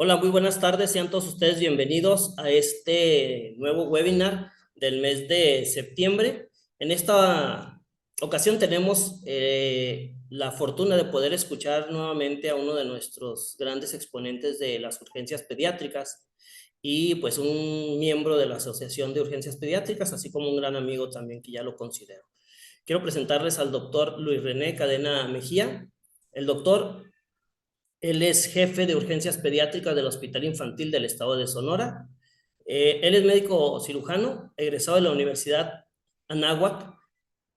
Hola, muy buenas tardes. Sean todos ustedes bienvenidos a este nuevo webinar del mes de septiembre. En esta ocasión tenemos la fortuna de poder escuchar nuevamente a uno de nuestros grandes exponentes de las urgencias pediátricas y pues un miembro de la Asociación de Urgencias Pediátricas, así como un gran amigo también que ya lo considero. Quiero presentarles al doctor Luis René Cadena Mejía. El doctor Él es jefe de urgencias pediátricas del Hospital Infantil del Estado de Sonora. Él es médico cirujano, egresado de la Universidad Anáhuac.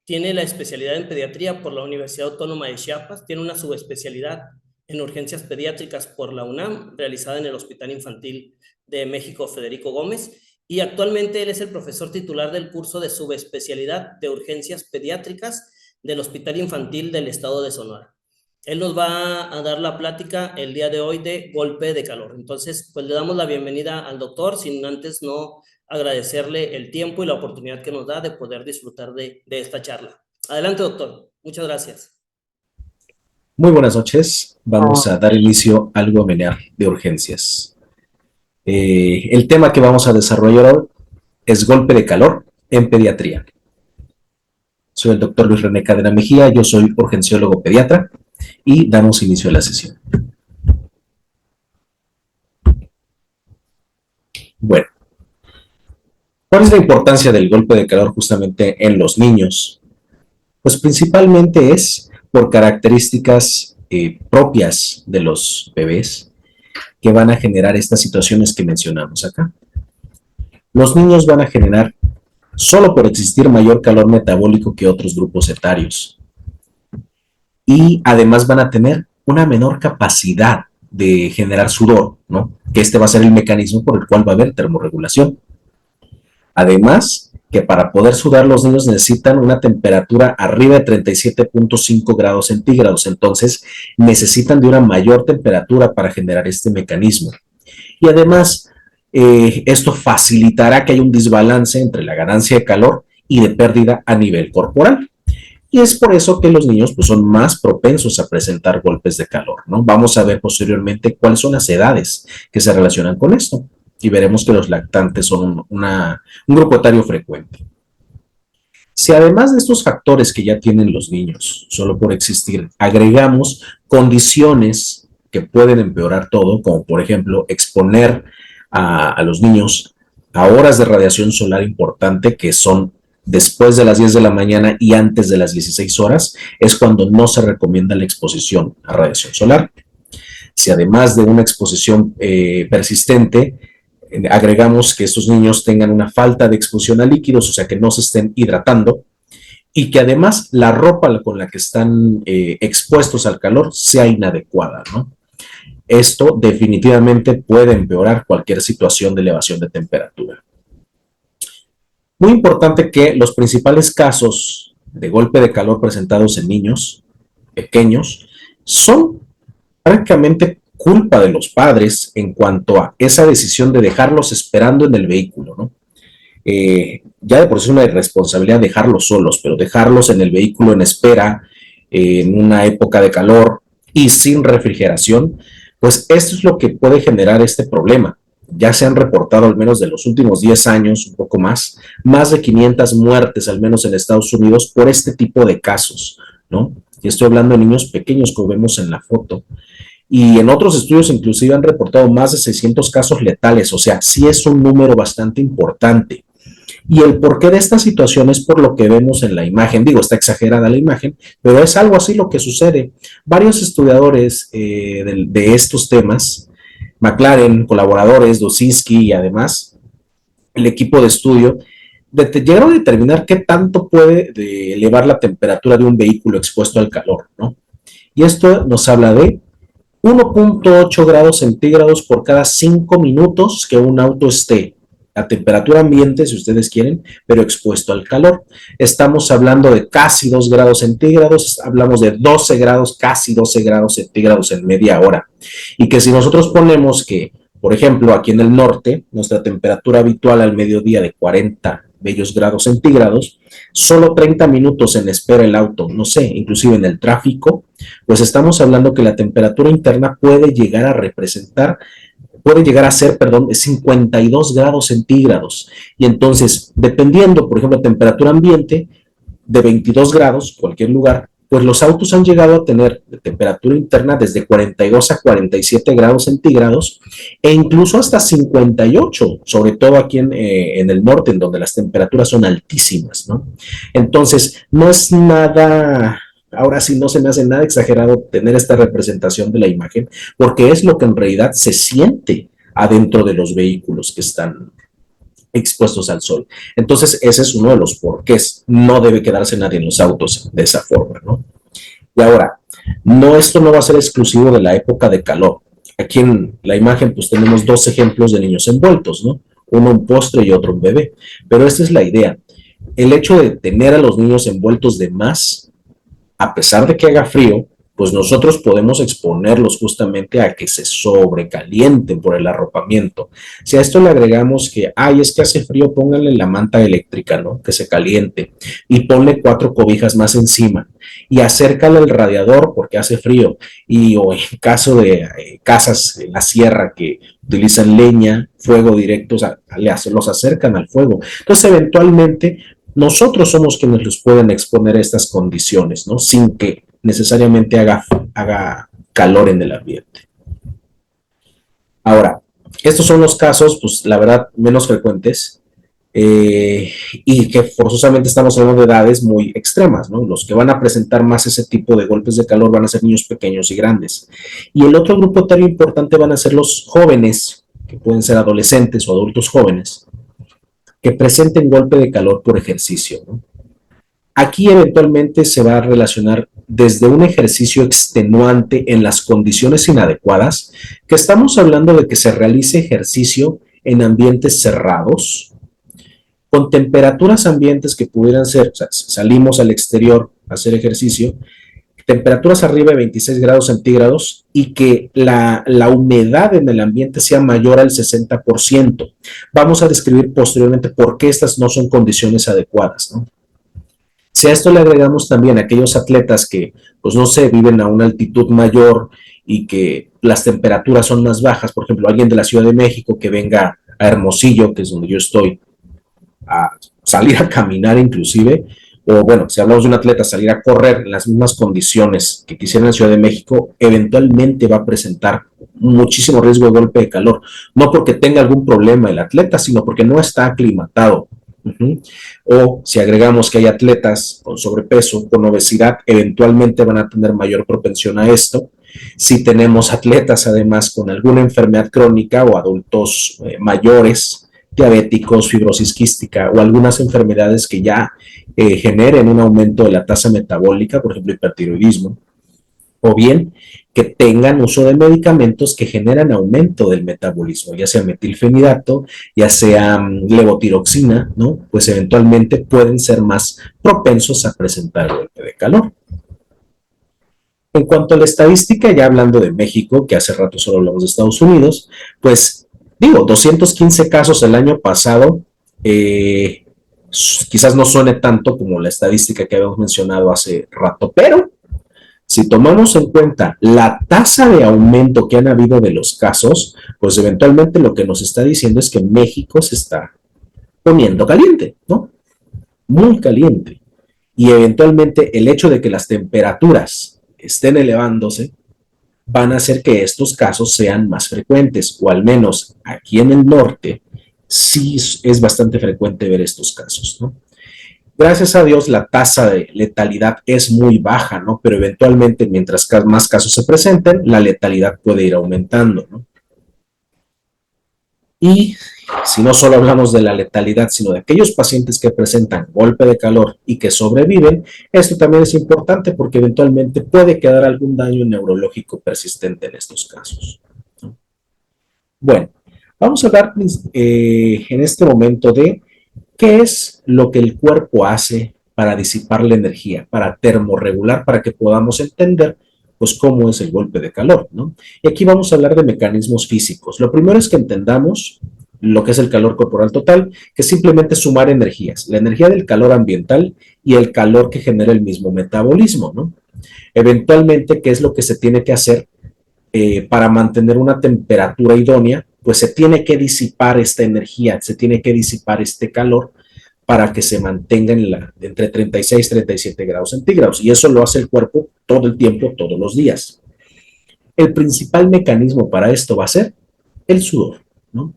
Tiene la especialidad en pediatría por la Universidad Autónoma de Chiapas. Tiene una subespecialidad en urgencias pediátricas por la UNAM, realizada en el Hospital Infantil de México Federico Gómez. Y actualmente él es el profesor titular del curso de subespecialidad de urgencias pediátricas del Hospital Infantil del Estado de Sonora. Él nos va a dar la plática el día de hoy de golpe de calor. Entonces, pues le damos la bienvenida al doctor, sin antes no agradecerle el tiempo y la oportunidad que nos da de poder disfrutar de esta charla. Adelante, doctor. Muchas gracias. Muy buenas noches. Vamos a dar inicio al webinar de urgencias. El tema que vamos a desarrollar hoy es golpe de calor en pediatría. Soy el doctor Luis René Cadena Mejía, yo soy urgenciólogo pediatra y damos inicio a la sesión. Bueno, ¿cuál es la importancia del golpe de calor justamente en los niños? Pues principalmente es por características propias de los bebés que van a generar estas situaciones que mencionamos acá. Los niños van a generar, solo por existir, mayor calor metabólico que otros grupos etarios. Y además van a tener una menor capacidad de generar sudor, ¿no? Que este va a ser el mecanismo por el cual va a haber termorregulación. Además, que para poder sudar los niños necesitan una temperatura arriba de 37.5 grados centígrados, entonces necesitan de una mayor temperatura para generar este mecanismo. Y además, esto facilitará que haya un desbalance entre la ganancia de calor y de pérdida a nivel corporal. Y es por eso que los niños pues, son más propensos a presentar golpes de calor, ¿no? Vamos a ver posteriormente cuáles son las edades que se relacionan con esto. Y veremos que los lactantes son un grupo etario frecuente. Si además de estos factores que ya tienen los niños, solo por existir, agregamos condiciones que pueden empeorar todo, como por ejemplo exponer a los niños a horas de radiación solar importante, que son después de las 10 de la mañana y antes de las 16 horas, es cuando no se recomienda la exposición a radiación solar. Si además de una exposición persistente, agregamos que estos niños tengan una falta de exposición a líquidos, o sea, que no se estén hidratando, y que además la ropa con la que están expuestos al calor sea inadecuada, ¿no? Esto definitivamente puede empeorar cualquier situación de elevación de temperatura. Muy importante que los principales casos de golpe de calor presentados en niños pequeños son prácticamente culpa de los padres en cuanto a esa decisión de dejarlos esperando en el vehículo, ¿no? Ya de por sí es una irresponsabilidad dejarlos solos, pero dejarlos en el vehículo en espera, en una época de calor y sin refrigeración, pues esto es lo que puede generar este problema. Ya se han reportado, al menos de los últimos 10 años, un poco más de 500 muertes, al menos en Estados Unidos, por este tipo de casos, ¿no? Y estoy hablando de niños pequeños, como vemos en la foto. Y en otros estudios inclusive han reportado más de 600 casos letales, o sea, sí es un número bastante importante. Y el porqué de esta situación es por lo que vemos en la imagen. Digo, está exagerada la imagen, pero es algo así lo que sucede. Varios estudiadores de estos temas, McLaren, colaboradores, Dosinski y además el equipo de estudio, llegaron a determinar qué tanto puede elevar la temperatura de un vehículo expuesto al calor, ¿no? Y esto nos habla de 1.8 grados centígrados por cada 5 minutos que un auto esté a temperatura ambiente, si ustedes quieren, pero expuesto al calor. Estamos hablando de casi 2 grados centígrados, hablamos de 12 grados, casi 12 grados centígrados en media hora. Y que si nosotros ponemos que, por ejemplo, aquí en el norte, nuestra temperatura habitual al mediodía de 40 bellos grados centígrados, solo 30 minutos en espera el auto, no sé, inclusive en el tráfico, pues estamos hablando que la temperatura interna puede llegar a representar puede llegar a ser, perdón, 52 grados centígrados. Y entonces, dependiendo, por ejemplo, la temperatura ambiente de 22 grados, cualquier lugar, pues los autos han llegado a tener temperatura interna desde 42 a 47 grados centígrados e incluso hasta 58, sobre todo aquí en el norte, en donde las temperaturas son altísimas, ¿no? Entonces, no es nada, ahora sí no se me hace nada exagerado tener esta representación de la imagen, porque es lo que en realidad se siente adentro de los vehículos que están expuestos al sol. Entonces, ese es uno de los porqués. No debe quedarse nadie en los autos de esa forma, ¿no? Y ahora, no, esto no va a ser exclusivo de la época de calor. Aquí en la imagen, pues tenemos dos ejemplos de niños envueltos, ¿no? Uno un postre y otro un bebé. Pero esta es la idea. El hecho de tener a los niños envueltos de más, a pesar de que haga frío, pues nosotros podemos exponerlos justamente a que se sobrecalienten por el arropamiento. Si a esto le agregamos que, ay, es que hace frío, pónganle la manta eléctrica, ¿no? Que se caliente y ponle 4 cobijas más encima y acércale al radiador porque hace frío. Y o en caso de casas en la sierra que utilizan leña, fuego directo, o sea, los acercan al fuego. Entonces, eventualmente, nosotros somos quienes los pueden exponer a estas condiciones, ¿no? Sin que necesariamente haga calor en el ambiente. Ahora, estos son los casos, pues la verdad, menos frecuentes y que forzosamente estamos hablando de edades muy extremas, ¿no? Los que van a presentar más ese tipo de golpes de calor van a ser niños pequeños y grandes. Y el otro grupo etario importante van a ser los jóvenes, que pueden ser adolescentes o adultos jóvenes, que presenten golpe de calor por ejercicio, ¿no? Aquí eventualmente se va a relacionar desde un ejercicio extenuante en las condiciones inadecuadas, que estamos hablando de que se realice ejercicio en ambientes cerrados, con temperaturas ambientes que pudieran ser, o sea, salimos al exterior a hacer ejercicio, temperaturas arriba de 26 grados centígrados y que la humedad en el ambiente sea mayor al 60%. Vamos a describir posteriormente por qué estas no son condiciones adecuadas, ¿no? Si a esto le agregamos también a aquellos atletas que, pues no sé, viven a una altitud mayor y que las temperaturas son más bajas, por ejemplo, alguien de la Ciudad de México que venga a Hermosillo, que es donde yo estoy, a salir a caminar inclusive, o bueno, si hablamos de un atleta, salir a correr en las mismas condiciones que quisiera en la Ciudad de México, eventualmente va a presentar muchísimo riesgo de golpe de calor, no porque tenga algún problema el atleta, sino porque no está aclimatado. O si agregamos que hay atletas con sobrepeso, con obesidad, eventualmente van a tener mayor propensión a esto. Si tenemos atletas además con alguna enfermedad crónica o adultos mayores, diabéticos, fibrosis quística o algunas enfermedades que ya generen un aumento de la tasa metabólica, por ejemplo, hipertiroidismo, o bien que tengan uso de medicamentos que generan aumento del metabolismo, ya sea metilfenidato, ya sea levotiroxina, ¿no? Pues eventualmente pueden ser más propensos a presentar golpe de calor. En cuanto a la estadística, ya hablando de México, que hace rato solo hablamos de Estados Unidos, pues digo, 215 casos el año pasado, quizás no suene tanto como la estadística que habíamos mencionado hace rato, pero si tomamos en cuenta la tasa de aumento que han habido de los casos, pues eventualmente lo que nos está diciendo es que México se está poniendo caliente, ¿no? Muy caliente. Y eventualmente el hecho de que las temperaturas estén elevándose van a hacer que estos casos sean más frecuentes, o al menos aquí en el norte sí es bastante frecuente ver estos casos, ¿no? Gracias a Dios la tasa de letalidad es muy baja, ¿no? Pero eventualmente mientras más casos se presenten, la letalidad puede ir aumentando, ¿no? Y si no solo hablamos de la letalidad, sino de aquellos pacientes que presentan golpe de calor y que sobreviven, esto también es importante porque eventualmente puede quedar algún daño neurológico persistente en estos casos, ¿no? Bueno, vamos a hablar en este momento de ¿qué es lo que el cuerpo hace para disipar la energía, para termorregular, para que podamos entender pues cómo es el golpe de calor, ¿no? Y aquí vamos a hablar de mecanismos físicos. Lo primero es que entendamos lo que es el calor corporal total, que es simplemente sumar energías, la energía del calor ambiental y el calor que genera el mismo metabolismo, ¿no? Eventualmente, ¿qué es lo que se tiene que hacer? para mantener una temperatura idónea, pues se tiene que disipar esta energía, se tiene que disipar este calor para que se mantenga entre 36 y 37 grados centígrados. Y eso lo hace el cuerpo todo el tiempo, todos los días. El principal mecanismo para esto va a ser el sudor, ¿no?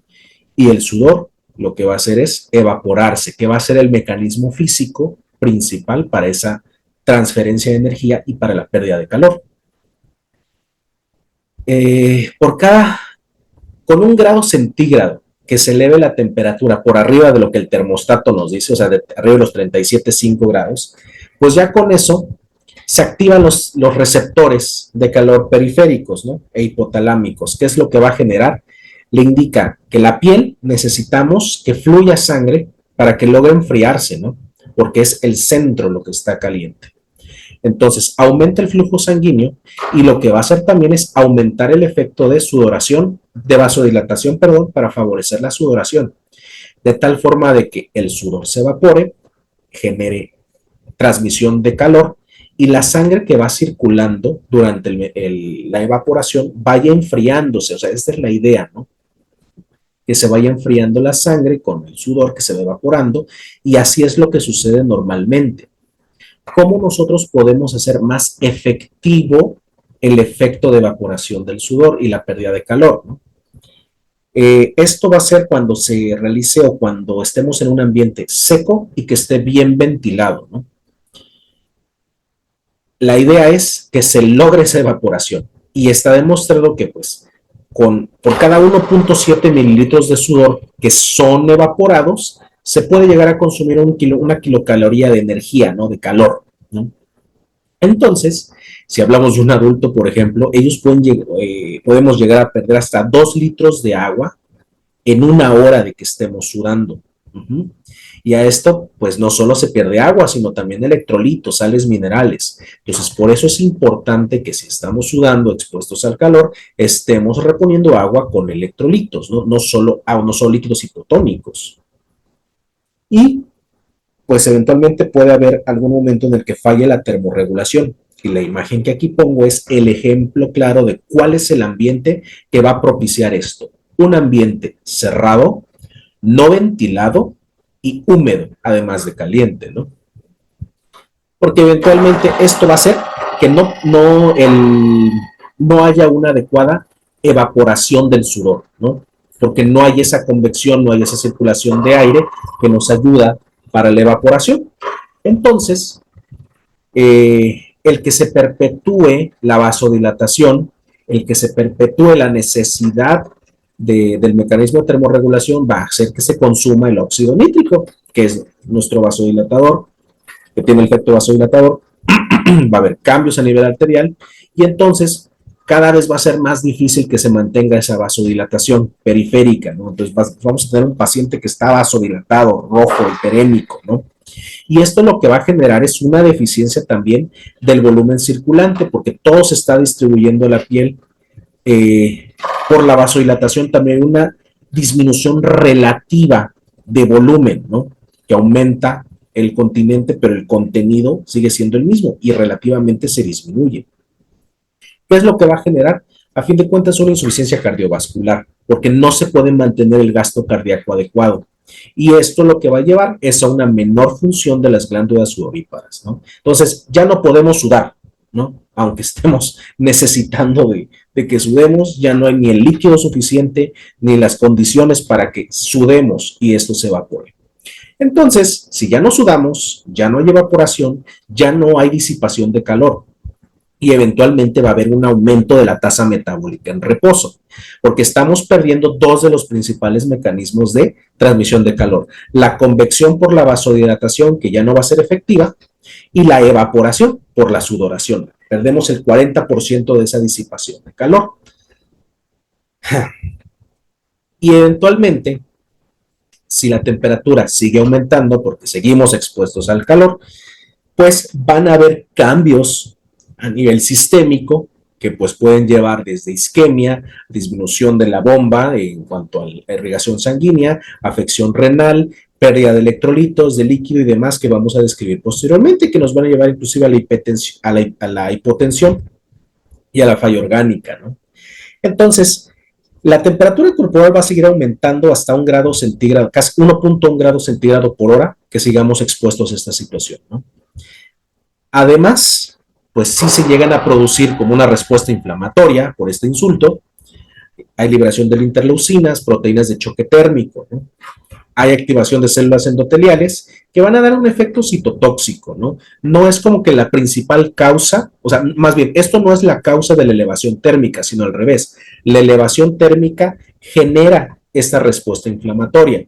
Y el sudor lo que va a hacer es evaporarse, que va a ser el mecanismo físico principal para esa transferencia de energía y para la pérdida de calor. Con 1 grado centígrado que se eleve la temperatura por arriba de lo que el termostato nos dice, o sea, de arriba de los 37,5 grados, pues ya con eso se activan los receptores de calor periféricos, ¿no? E hipotalámicos. ¿Qué es lo que va a generar? Le indica que la piel necesitamos que fluya sangre para que logre enfriarse, ¿no? Porque es el centro lo que está caliente. Entonces, aumenta el flujo sanguíneo y lo que va a hacer también es aumentar el efecto de sudoración, de vasodilatación, perdón, para favorecer la sudoración, de tal forma de que el sudor se evapore, genere transmisión de calor y la sangre que va circulando durante la evaporación vaya enfriándose. O sea, esta es la idea, ¿no? Que se vaya enfriando la sangre con el sudor que se va evaporando y así es lo que sucede normalmente. ¿Cómo nosotros podemos hacer más efectivo el efecto de evaporación del sudor y la pérdida de calor, ¿no? Esto va a ser cuando se realice o cuando estemos en un ambiente seco y que esté bien ventilado, ¿no? La idea es que se logre esa evaporación y está demostrado que pues por cada 1,7 mililitros de sudor que son evaporados, se puede llegar a consumir una kilocaloría de energía, ¿no? De calor, ¿no? Entonces, si hablamos de un adulto, por ejemplo, podemos llegar a perder hasta 2 litros de agua en 1 hora de que estemos sudando. Y a esto, pues no solo se pierde agua, sino también electrolitos, sales minerales. Entonces, por eso es importante que si estamos sudando, expuestos al calor, estemos reponiendo agua con electrolitos, no solo líquidos hipotónicos. Y pues eventualmente puede haber algún momento en el que falle la termorregulación. Y la imagen que aquí pongo es el ejemplo claro de cuál es el ambiente que va a propiciar esto. Un ambiente cerrado, no ventilado y húmedo, además de caliente, ¿no? Porque eventualmente esto va a hacer que no haya una adecuada evaporación del sudor, ¿no? Porque no hay esa convección, no hay esa circulación de aire que nos ayuda para la evaporación. Entonces, el que se perpetúe la vasodilatación, el que se perpetúe la necesidad del mecanismo de termorregulación va a hacer que se consuma el óxido nítrico, que es nuestro vasodilatador, que tiene el efecto vasodilatador. Va a haber cambios a nivel arterial y entonces cada vez va a ser más difícil que se mantenga esa vasodilatación periférica, ¿no? Entonces vamos a tener un paciente que está vasodilatado, rojo, hiperémico, ¿no? Y esto lo que va a generar es una deficiencia también del volumen circulante, porque todo se está distribuyendo a la piel por la vasodilatación, también una disminución relativa de volumen, ¿no? Que aumenta el continente, pero el contenido sigue siendo el mismo y relativamente se disminuye. ¿Qué es lo que va a generar? A fin de cuentas, una insuficiencia cardiovascular, porque no se puede mantener el gasto cardíaco adecuado. Y esto lo que va a llevar es a una menor función de las glándulas sudoríparas, ¿no? Entonces, ya no podemos sudar, ¿no? Aunque estemos necesitando de que sudemos, ya no hay ni el líquido suficiente ni las condiciones para que sudemos y esto se evapore. Entonces, si ya no sudamos, ya no hay evaporación, ya no hay disipación de calor y eventualmente va a haber un aumento de la tasa metabólica en reposo, porque estamos perdiendo dos de los principales mecanismos de transmisión de calor: la convección por la vasodilatación, que ya no va a ser efectiva, y la evaporación por la sudoración. Perdemos el 40% de esa disipación de calor. Y eventualmente, si la temperatura sigue aumentando porque seguimos expuestos al calor, pues van a haber cambios a nivel sistémico que pues pueden llevar desde isquemia, disminución de la bomba en cuanto a la irrigación sanguínea, afección renal, pérdida de electrolitos, de líquido y demás que vamos a describir posteriormente, que nos van a llevar inclusive a la hipotensión y a la falla orgánica, ¿no? Entonces, la temperatura corporal va a seguir aumentando hasta 1 grado centígrado, casi 1.1 grados centígrado por hora que sigamos expuestos a esta situación, ¿no? Además, pues sí se llegan a producir como una respuesta inflamatoria por este insulto. Hay liberación de interleucinas, proteínas de choque térmico, ¿no? Hay activación de células endoteliales que van a dar un efecto citotóxico, ¿no? No es como que la principal causa, o sea, más bien, esto no es la causa de la elevación térmica, sino al revés. La elevación térmica genera esta respuesta inflamatoria,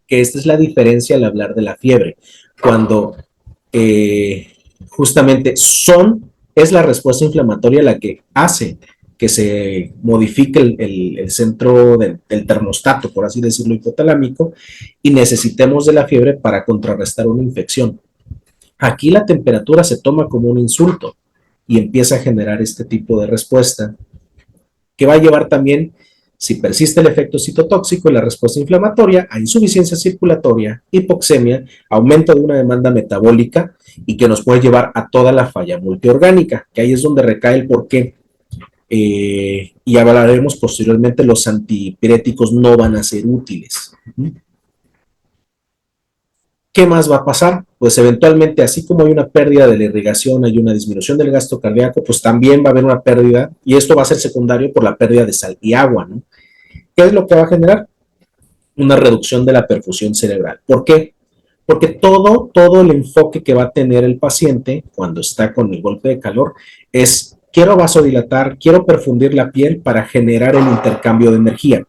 que esta es la diferencia al hablar de la fiebre. Cuando justamente es la respuesta inflamatoria la que hace que se modifique el centro del termostato, por así decirlo, hipotalámico, y necesitemos de la fiebre para contrarrestar una infección. Aquí la temperatura se toma como un insulto y empieza a generar este tipo de respuesta que va a llevar también, si persiste el efecto citotóxico y la respuesta inflamatoria, a insuficiencia circulatoria, hipoxemia, aumento de una demanda metabólica y que nos puede llevar a toda la falla multiorgánica, que ahí es donde recae el porqué. Y hablaremos posteriormente, los antipiréticos no van a ser útiles. ¿Qué más va a pasar? Pues eventualmente, así como hay una pérdida de la irrigación, hay una disminución del gasto cardíaco, pues también va a haber una pérdida, y esto va a ser secundario por la pérdida de sal y agua, ¿no? ¿Qué es lo que va a generar? Una reducción de la perfusión cerebral. ¿Por qué? Porque todo el enfoque que va a tener el paciente cuando está con el golpe de calor es: quiero vasodilatar, quiero perfundir la piel para generar el intercambio de energía.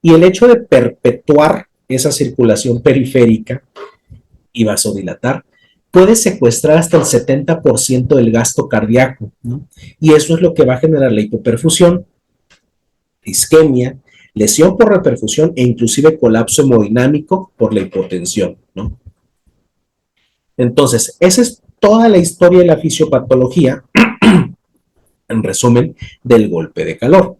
Y el hecho de perpetuar esa circulación periférica y vasodilatar puede secuestrar hasta el 70% del gasto cardíaco, ¿no? Y eso es lo que va a generar la hipoperfusión, isquemia, lesión por reperfusión e inclusive colapso hemodinámico por la hipotensión, ¿no? Entonces, esa es toda la historia de la fisiopatología, en resumen, del golpe de calor.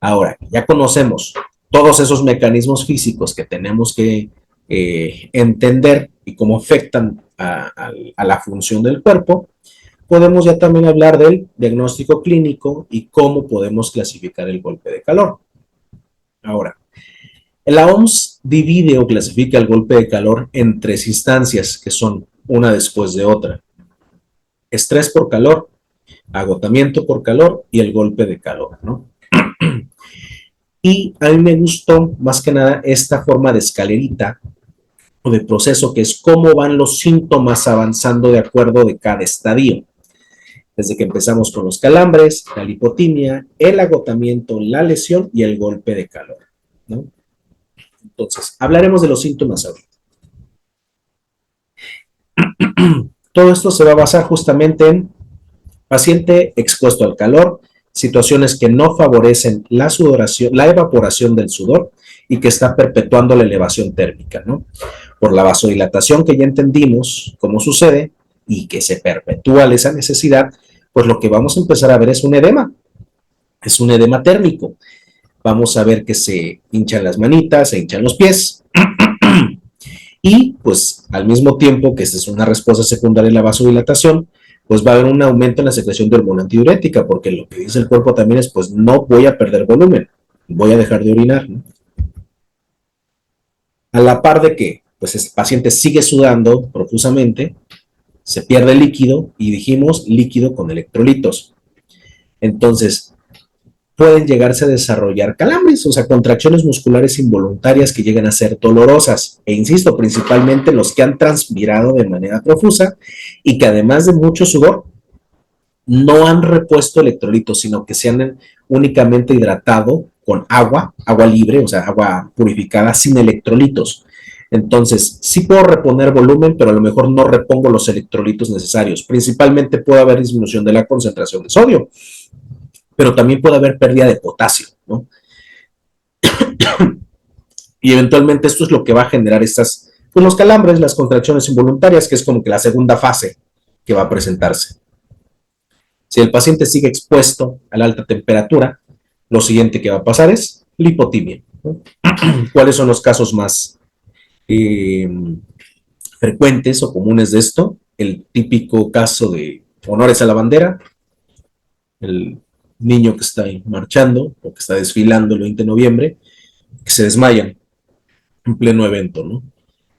Ahora, ya conocemos todos esos mecanismos físicos que tenemos que entender y cómo afectan a la función del cuerpo, podemos ya también hablar del diagnóstico clínico y cómo podemos clasificar el golpe de calor. Ahora, la OMS divide o clasifica el golpe de calor en 3 instancias que son una después de otra: estrés por calor, agotamiento por calor y el golpe de calor, ¿no? Y a mí me gustó más que nada esta forma de escalerita o de proceso, que es cómo van los síntomas avanzando de acuerdo de cada estadio. Desde que empezamos con los calambres, la lipotimia, el agotamiento, la lesión y el golpe de calor, ¿no? Entonces, hablaremos de los síntomas ahorita. Todo esto se va a basar justamente en paciente expuesto al calor, situaciones que no favorecen la sudoración, la evaporación del sudor y que está perpetuando la elevación térmica, ¿no? Por la vasodilatación, que ya entendimos cómo sucede y que se perpetúa esa necesidad, pues lo que vamos a empezar a ver es un edema térmico. Vamos a ver que se hinchan las manitas, se hinchan los pies, y pues al mismo tiempo que esta es una respuesta secundaria en la vasodilatación, pues va a haber un aumento en la secreción de hormona antidiurética, porque lo que dice el cuerpo también es: pues no voy a perder volumen, voy a dejar de orinar, ¿no? A la par de que pues el paciente sigue sudando profusamente, se pierde líquido, y dijimos líquido con electrolitos. Entonces, pueden llegarse a desarrollar calambres, o sea, contracciones musculares involuntarias que llegan a ser dolorosas. E insisto, principalmente los que han transpirado de manera profusa y que además de mucho sudor, no han repuesto electrolitos, sino que se han únicamente hidratado con agua libre, o sea, agua purificada sin electrolitos. Entonces, sí puedo reponer volumen, pero a lo mejor no repongo los electrolitos necesarios. Principalmente puede haber disminución de la concentración de sodio, pero también puede haber pérdida de potasio, ¿no? Y eventualmente esto es lo que va a generar pues los calambres, las contracciones involuntarias, que es como que la segunda fase que va a presentarse. Si el paciente sigue expuesto a la alta temperatura, lo siguiente que va a pasar es lipotimia, ¿no? ¿Cuáles son los casos más frecuentes o comunes de esto? El típico caso de honores a la bandera, el niño que está ahí marchando o que está desfilando el 20 de noviembre, que se desmayan en pleno evento, ¿no?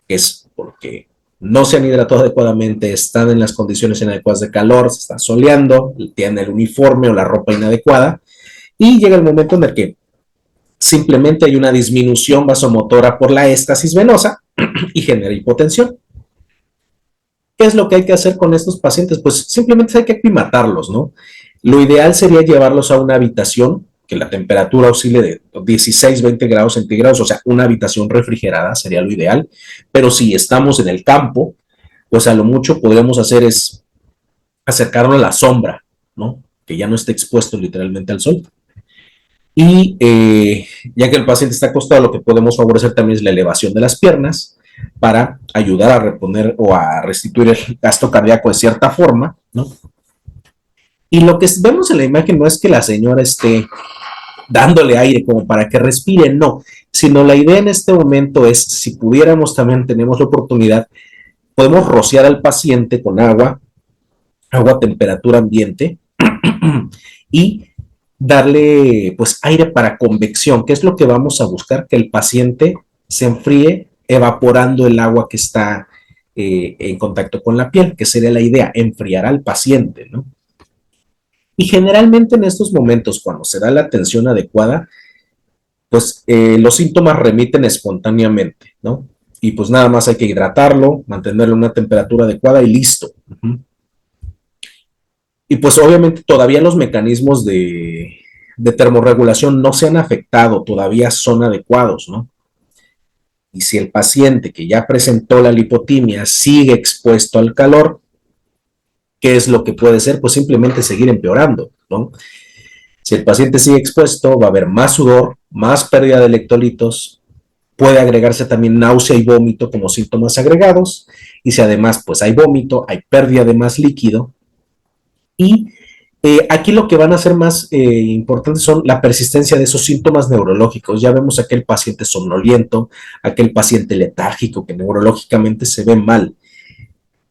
Es porque no se han hidratado adecuadamente, están en las condiciones inadecuadas de calor, se está soleando, tienen el uniforme o la ropa inadecuada, y llega el momento en el que simplemente hay una disminución vasomotora por la éstasis venosa y genera hipotensión. ¿Qué es lo que hay que hacer con estos pacientes? Pues simplemente hay que aclimatarlos, ¿no? Lo ideal sería llevarlos a una habitación que la temperatura oscile de 16, 20 grados centígrados, o sea, una habitación refrigerada sería lo ideal, pero si estamos en el campo, pues a lo mucho podríamos hacer es acercarlo a la sombra, ¿no? Que ya no esté expuesto literalmente al sol. Y ya que el paciente está acostado, lo que podemos favorecer también es la elevación de las piernas para ayudar a reponer o a restituir el gasto cardíaco de cierta forma, ¿no? Y lo que vemos en la imagen no es que la señora esté dándole aire como para que respire, no, sino la idea en este momento es, si pudiéramos también, tenemos la oportunidad, podemos rociar al paciente con agua a temperatura ambiente y darle pues aire para convección, que es lo que vamos a buscar, que el paciente se enfríe evaporando el agua que está en contacto con la piel, que sería la idea, enfriar al paciente, ¿no? Y generalmente en estos momentos, cuando se da la atención adecuada, pues los síntomas remiten espontáneamente, ¿no? Y pues nada más hay que hidratarlo, mantenerlo a una temperatura adecuada y listo. Y pues obviamente todavía los mecanismos de termorregulación no se han afectado, todavía son adecuados, ¿no? Y si el paciente que ya presentó la lipotimia sigue expuesto al calor, ¿qué es lo que puede ser? Pues simplemente seguir empeorando, ¿no? Si el paciente sigue expuesto, va a haber más sudor, más pérdida de electrolitos, puede agregarse también náusea y vómito como síntomas agregados, y si además pues hay vómito, hay pérdida de más líquido, y aquí lo que van a ser más importantes son la persistencia de esos síntomas neurológicos. Ya vemos aquel paciente somnoliento, aquel paciente letárgico que neurológicamente se ve mal,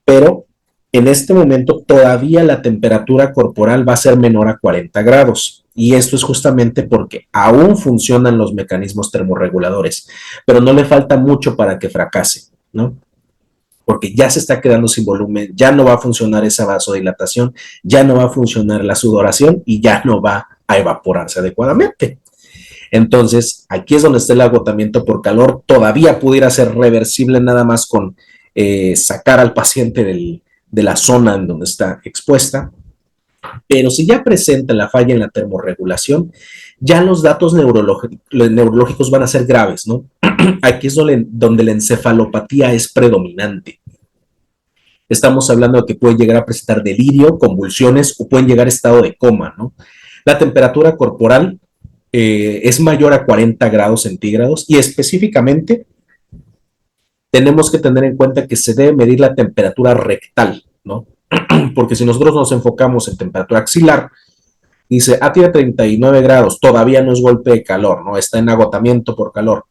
pero en este momento todavía la temperatura corporal va a ser menor a 40 grados. Y esto es justamente porque aún funcionan los mecanismos termorreguladores, pero no le falta mucho para que fracase, ¿no? Porque ya se está quedando sin volumen, ya no va a funcionar esa vasodilatación, ya no va a funcionar la sudoración y ya no va a evaporarse adecuadamente. Entonces, aquí es donde está el agotamiento por calor. Todavía pudiera ser reversible nada más con sacar al paciente de la zona en donde está expuesta. Pero si ya presenta la falla en la termorregulación, ya los datos neurológicos van a ser graves, ¿no? Aquí es donde la encefalopatía es predominante. Estamos hablando de que puede llegar a presentar delirio, convulsiones o pueden llegar a estado de coma, ¿no? La temperatura corporal es mayor a 40 grados centígrados y específicamente tenemos que tener en cuenta que se debe medir la temperatura rectal, ¿no? Porque si nosotros nos enfocamos en temperatura axilar, dice, tiene 39 grados, todavía no es golpe de calor, ¿no? Está en agotamiento por calor.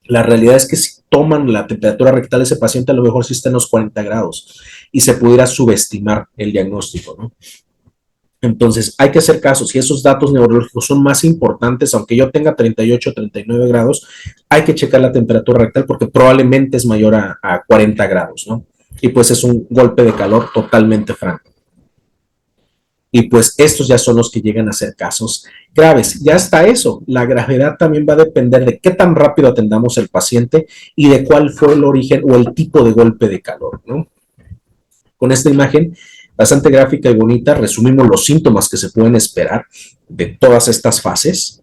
La realidad es que si toman la temperatura rectal de ese paciente, a lo mejor sí está en los 40 grados y se pudiera subestimar el diagnóstico, ¿no? Entonces, hay que hacer caso. Si esos datos neurológicos son más importantes, aunque yo tenga 38 o 39 grados, hay que checar la temperatura rectal porque probablemente es mayor a 40 grados, ¿no? Y pues es un golpe de calor totalmente franco. Y pues estos ya son los que llegan a ser casos graves. Ya está eso. La gravedad también va a depender de qué tan rápido atendamos al paciente y de cuál fue el origen o el tipo de golpe de calor, ¿no? Con esta imagen bastante gráfica y bonita, resumimos los síntomas que se pueden esperar de todas estas fases.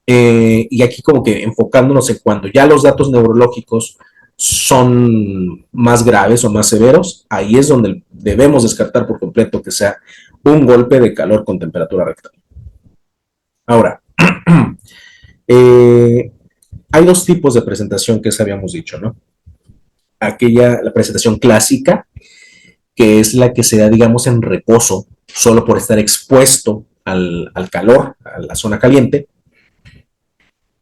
Y aquí como que enfocándonos en cuando ya los datos neurológicos son más graves o más severos, ahí es donde debemos descartar por completo que sea un golpe de calor con temperatura rectal. Ahora, hay dos tipos de presentación que habíamos dicho, ¿no? La presentación clásica, que es la que se da, digamos, en reposo, solo por estar expuesto al calor, a la zona caliente.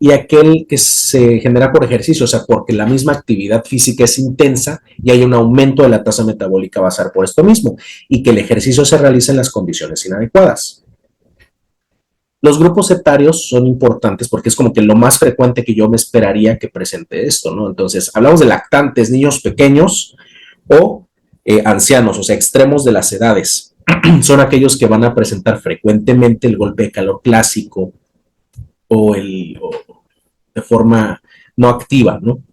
y aquel que se genera por ejercicio, o sea, porque la misma actividad física es intensa y hay un aumento de la tasa metabólica basal por esto mismo, y que el ejercicio se realiza en las condiciones inadecuadas. Los grupos etarios son importantes porque es como que lo más frecuente que yo me esperaría que presente esto, ¿no? Entonces, hablamos de lactantes, niños pequeños o ancianos, o sea, extremos de las edades. Son aquellos que van a presentar frecuentemente el golpe de calor clásico o de forma no activa, ¿no?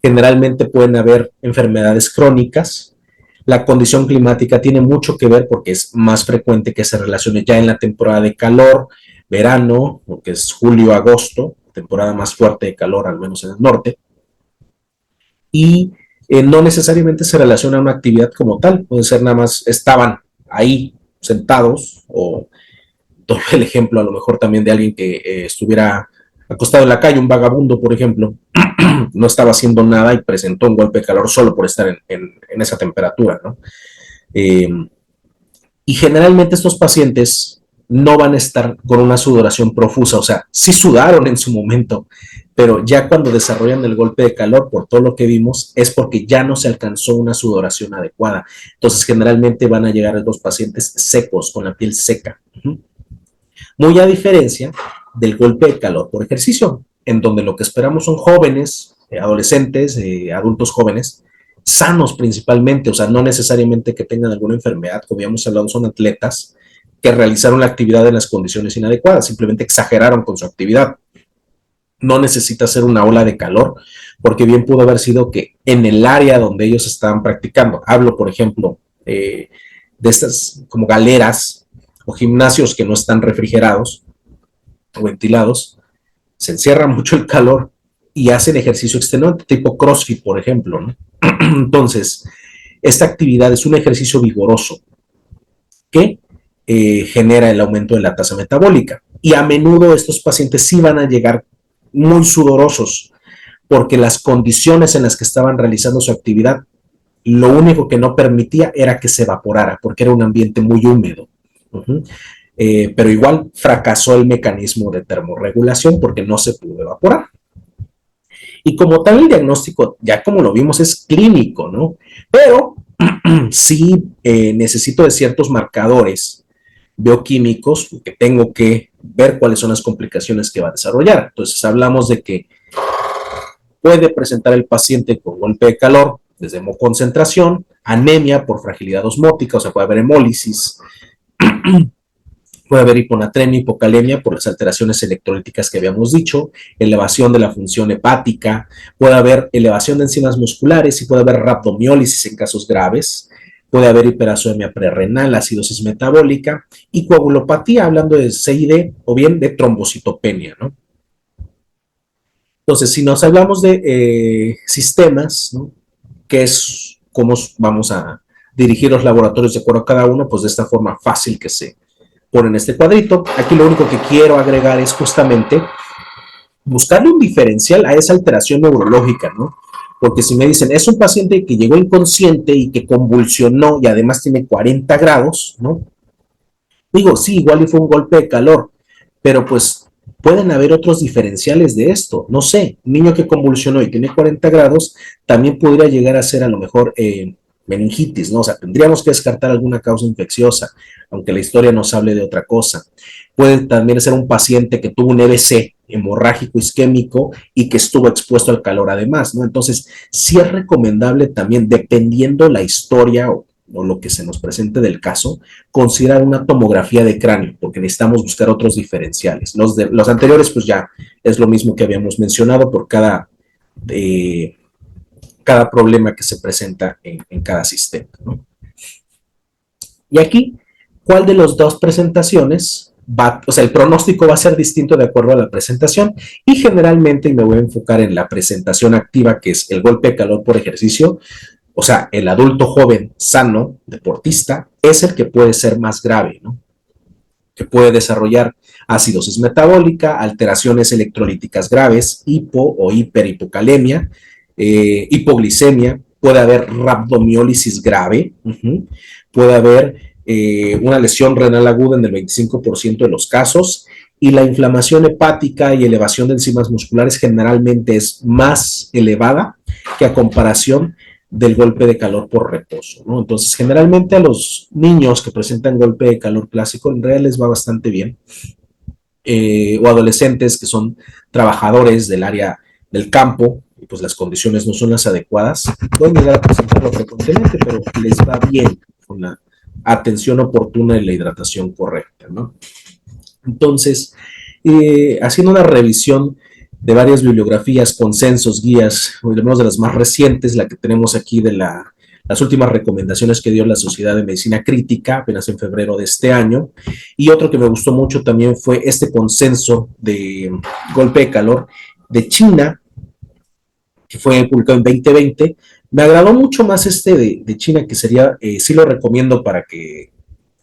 Generalmente pueden haber enfermedades crónicas. La condición climática tiene mucho que ver porque es más frecuente que se relacione ya en la temporada de calor, verano, lo que es julio, agosto, temporada más fuerte de calor, al menos en el norte, y no necesariamente se relaciona a una actividad como tal, puede ser nada más estaban ahí sentados, o doy el ejemplo a lo mejor también de alguien que estuviera acostado en la calle, un vagabundo, por ejemplo, no estaba haciendo nada y presentó un golpe de calor solo por estar en esa temperatura, ¿no? Eh, y generalmente estos pacientes no van a estar con una sudoración profusa, o sea, sí sudaron en su momento, pero ya cuando desarrollan el golpe de calor, por todo lo que vimos, es porque ya no se alcanzó una sudoración adecuada. Entonces, generalmente van a llegar los pacientes secos, con la piel seca. Muy a diferencia del golpe de calor por ejercicio, en donde lo que esperamos son jóvenes, adolescentes, adultos jóvenes, sanos principalmente, o sea, no necesariamente que tengan alguna enfermedad, como habíamos hablado, son atletas que realizaron la actividad en las condiciones inadecuadas, simplemente exageraron con su actividad. No necesita ser una ola de calor, porque bien pudo haber sido que en el área donde ellos estaban practicando, hablo por ejemplo de estas como galeras o gimnasios que no están refrigerados o ventilados, se encierra mucho el calor y hacen ejercicio extenuante, tipo CrossFit, por ejemplo, ¿no? Entonces, esta actividad es un ejercicio vigoroso que genera el aumento de la tasa metabólica. Y a menudo estos pacientes sí van a llegar muy sudorosos, porque las condiciones en las que estaban realizando su actividad, lo único que no permitía era que se evaporara, porque era un ambiente muy húmedo. Pero igual fracasó el mecanismo de termorregulación porque no se pudo evaporar. Y como tal, el diagnóstico, ya como lo vimos, es clínico, ¿no? Pero sí necesito de ciertos marcadores bioquímicos, que tengo que ver cuáles son las complicaciones que va a desarrollar. Entonces, hablamos de que puede presentar el paciente con golpe de calor desde hemoconcentración, anemia por fragilidad osmótica, o sea, puede haber hemólisis, puede haber hiponatremia, hipocalemia por las alteraciones electrolíticas que habíamos dicho, elevación de la función hepática, puede haber elevación de enzimas musculares y puede haber rhabdomiólisis en casos graves, puede haber hiperacemia prerrenal, acidosis metabólica y coagulopatía, hablando de CID o bien de trombocitopenia, ¿no? Entonces, si nos hablamos de sistemas, ¿no? Que es cómo vamos a dirigir los laboratorios de acuerdo a cada uno, pues de esta forma fácil que se pone en este cuadrito. Aquí lo único que quiero agregar es justamente buscarle un diferencial a esa alteración neurológica, ¿no? Porque si me dicen, es un paciente que llegó inconsciente y que convulsionó y además tiene 40 grados, ¿no? Digo, sí, igual y fue un golpe de calor, pero pues pueden haber otros diferenciales de esto. No sé, un niño que convulsionó y tiene 40 grados también podría llegar a ser a lo mejor meningitis, ¿no? O sea, tendríamos que descartar alguna causa infecciosa, aunque la historia nos hable de otra cosa. Puede también ser un paciente que tuvo un EBC, hemorrágico isquémico, y que estuvo expuesto al calor además, ¿no? Entonces, sí es recomendable también, dependiendo la historia o lo que se nos presente del caso, considerar una tomografía de cráneo, porque necesitamos buscar otros diferenciales. Los anteriores, pues ya es lo mismo que habíamos mencionado por cada problema que se presenta en cada sistema, ¿no? Y aquí, ¿cuál de las dos presentaciones va? O sea, el pronóstico va a ser distinto de acuerdo a la presentación, y generalmente me voy a enfocar en la presentación activa, que es el golpe de calor por ejercicio. O sea, el adulto joven, sano, deportista, es el que puede ser más grave, ¿no? Que puede desarrollar acidosis metabólica, alteraciones electrolíticas graves, hipo o hiperhipocalemia, hipoglicemia, puede haber rhabdomiólisis grave, puede haber una lesión renal aguda en el 25% de los casos, y la inflamación hepática y elevación de enzimas musculares generalmente es más elevada que a comparación del golpe de calor por reposo, ¿no? Entonces, generalmente a los niños que presentan golpe de calor clásico, en realidad les va bastante bien, o adolescentes que son trabajadores del área del campo, y pues las condiciones no son las adecuadas, pueden llegar a presentarlo frecuentemente, pero les va bien con la atención oportuna y la hidratación correcta, ¿no? Entonces, haciendo una revisión de varias bibliografías, consensos, guías, o al menos de las más recientes, la que tenemos aquí de las últimas recomendaciones que dio la Sociedad de Medicina Crítica, apenas en febrero de este año, y otro que me gustó mucho también fue este consenso de golpe de calor de China, que fue publicado en 2020. Me agradó mucho más este de China, que sería, sí lo recomiendo para que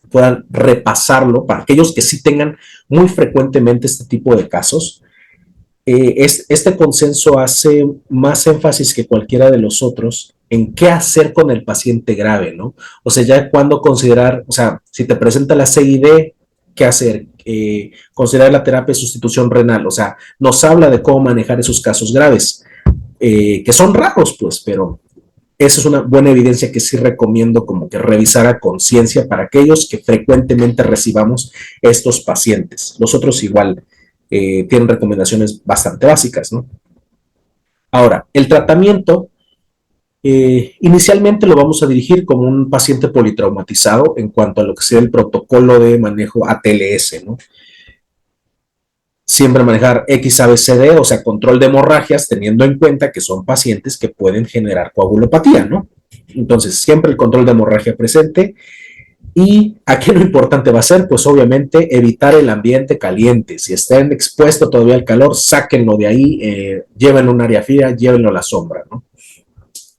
puedan repasarlo, para aquellos que sí tengan muy frecuentemente este tipo de casos. Este consenso hace más énfasis que cualquiera de los otros en qué hacer con el paciente grave, ¿no? O sea, ya cuando considerar, o sea, si te presenta la CID, ¿qué hacer? Considerar la terapia de sustitución renal, o sea, nos habla de cómo manejar esos casos graves, que son raros, pues, pero esa es una buena evidencia que sí recomiendo como que revisar a conciencia para aquellos que frecuentemente recibamos estos pacientes. Los otros igual tienen recomendaciones bastante básicas, ¿no? Ahora, el tratamiento inicialmente lo vamos a dirigir como un paciente politraumatizado en cuanto a lo que sea el protocolo de manejo ATLS, ¿no? Siempre manejar XABCD, o sea, control de hemorragias, teniendo en cuenta que son pacientes que pueden generar coagulopatía, ¿no? Entonces, siempre el control de hemorragia presente. Y aquí lo importante va a ser, pues obviamente, evitar el ambiente caliente. Si están expuestos todavía al calor, sáquenlo de ahí, llévenlo a un área fría, llévenlo a la sombra, ¿no?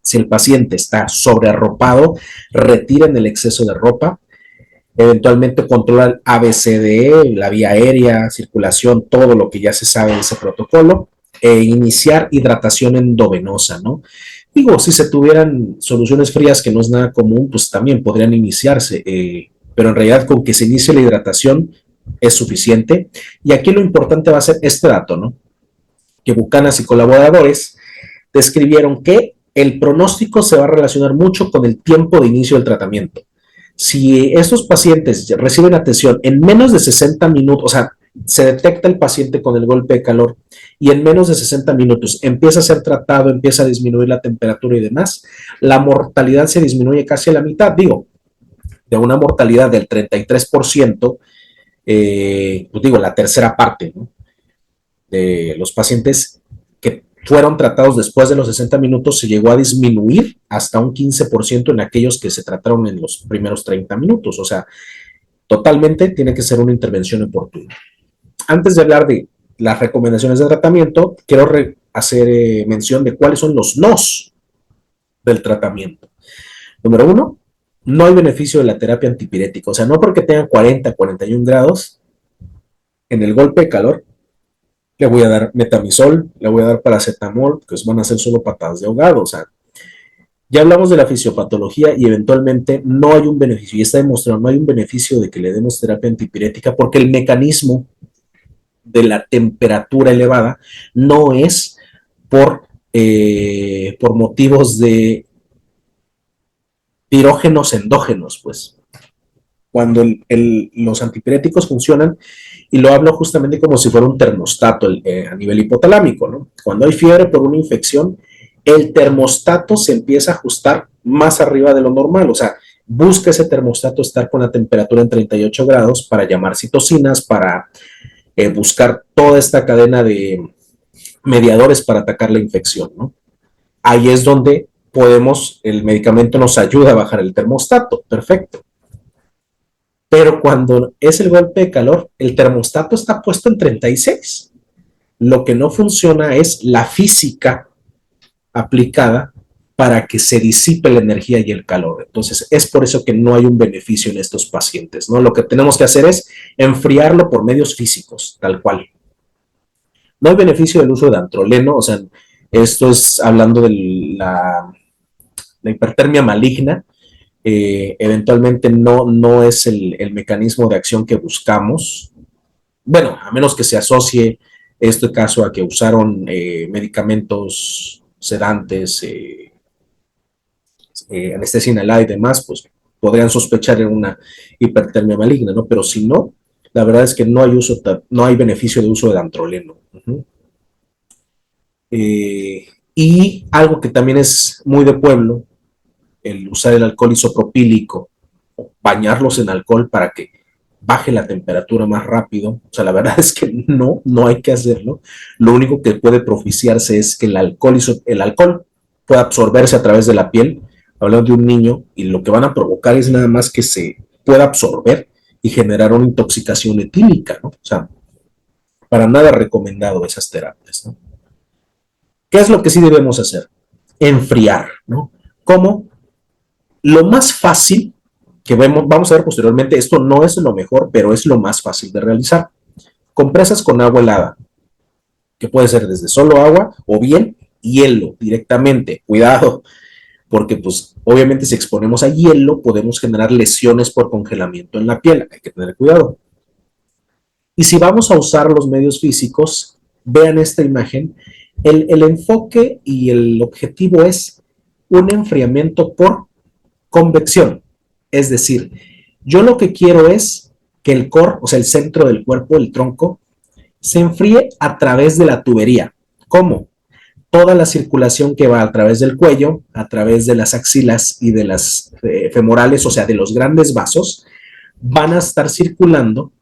Si el paciente está sobrearropado, retiren el exceso de ropa, eventualmente controlar ABCDE, la vía aérea, circulación, todo lo que ya se sabe de ese protocolo, e iniciar hidratación endovenosa, ¿no? Digo, si se tuvieran soluciones frías, que no es nada común, pues también podrían iniciarse, pero en realidad con que se inicie la hidratación es suficiente. Y aquí lo importante va a ser este dato, ¿no? Que Bucanas y colaboradores describieron que el pronóstico se va a relacionar mucho con el tiempo de inicio del tratamiento. Si estos pacientes reciben atención en menos de 60 minutos, o sea, se detecta el paciente con el golpe de calor y en menos de 60 minutos empieza a ser tratado, empieza a disminuir la temperatura y demás, la mortalidad se disminuye casi a la mitad, digo, de una mortalidad del 33%, pues digo, la tercera parte, ¿no? De los pacientes que fueron tratados después de los 60 minutos se llegó a disminuir hasta un 15% en aquellos que se trataron en los primeros 30 minutos. O sea, totalmente tiene que ser una intervención oportuna. Antes de hablar de las recomendaciones de tratamiento, quiero hacer mención de cuáles son los nos del tratamiento. Número uno, no hay beneficio de la terapia antipirética. O sea, no porque tengan 40, 41 grados en el golpe de calor, le voy a dar metamisol, le voy a dar paracetamol, que van a ser solo patadas de ahogado. O sea, ya hablamos de la fisiopatología y eventualmente no hay un beneficio, y está demostrado, no hay un beneficio de que le demos terapia antipirética porque el mecanismo de la temperatura elevada no es por motivos de pirógenos endógenos, pues. Cuando los antipiréticos funcionan, y lo hablo justamente como si fuera un termostato a nivel hipotalámico, ¿no? Cuando hay fiebre por una infección, el termostato se empieza a ajustar más arriba de lo normal, o sea, busca ese termostato estar con la temperatura en 38 grados para llamar citocinas, para buscar toda esta cadena de mediadores para atacar la infección, ¿no? Ahí es donde el medicamento nos ayuda a bajar el termostato, perfecto. Pero cuando es el golpe de calor, el termostato está puesto en 36. Lo que no funciona es la física aplicada para que se disipe la energía y el calor. Entonces, es por eso que no hay un beneficio en estos pacientes, ¿no? Lo que tenemos que hacer es enfriarlo por medios físicos, tal cual. No hay beneficio del uso de antroleno, o sea, esto es hablando de la hipertermia maligna. Eventualmente no es el mecanismo de acción que buscamos. bueno, a menos que se asocie este caso a que usaron medicamentos sedantes, anestesia inhalada y demás, pues podrían sospechar en una hipertermia maligna, ¿no? Pero si no, la verdad es que no hay beneficio de uso de dantroleno. Eh, y algo que también es muy de pueblo, el usar el alcohol isopropílico, bañarlos en alcohol para que baje la temperatura más rápido. O sea, la verdad es que no hay que hacerlo. Lo único que puede propiciarse es que el alcohol pueda absorberse a través de la piel, hablando de un niño, y lo que van a provocar es nada más que se pueda absorber y generar una intoxicación etílica, ¿no? O sea, para nada recomendado esas terapias, ¿no? ¿Qué es lo que sí debemos hacer? Enfriar, ¿no? ¿Cómo? Lo más fácil que vamos a ver posteriormente, esto no es lo mejor, pero es lo más fácil de realizar. Compresas con agua helada, que puede ser desde solo agua o bien hielo directamente. Cuidado, porque pues obviamente si exponemos a hielo podemos generar lesiones por congelamiento en la piel, hay que tener cuidado. Y si vamos a usar los medios físicos, vean esta imagen, el enfoque y el objetivo es un enfriamiento por convección. Es decir, yo lo que quiero es que el core, o sea, el centro del cuerpo, el tronco, se enfríe a través de la tubería. ¿Cómo? Toda la circulación que va a través del cuello, a través de las axilas y de las femorales, o sea, de los grandes vasos, van a estar circulando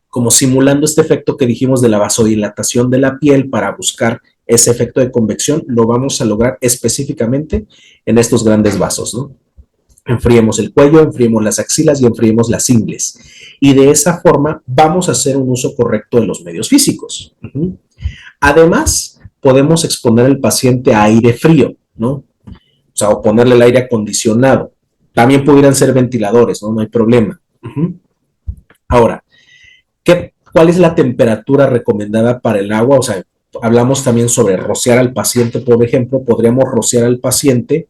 como simulando este efecto que dijimos de la vasodilatación de la piel para buscar ese efecto de convección, lo vamos a lograr específicamente en estos grandes vasos, ¿no? Enfriemos el cuello, enfriemos las axilas y enfriemos las ingles. Y de esa forma vamos a hacer un uso correcto de los medios físicos. Además, podemos exponer al paciente a aire frío, ¿no? O sea, o ponerle el aire acondicionado. También pudieran ser ventiladores, ¿no? No hay problema. Ahora, ¿cuál es la temperatura recomendada para el agua? O sea, hablamos también sobre rociar al paciente, por ejemplo, podríamos rociar al paciente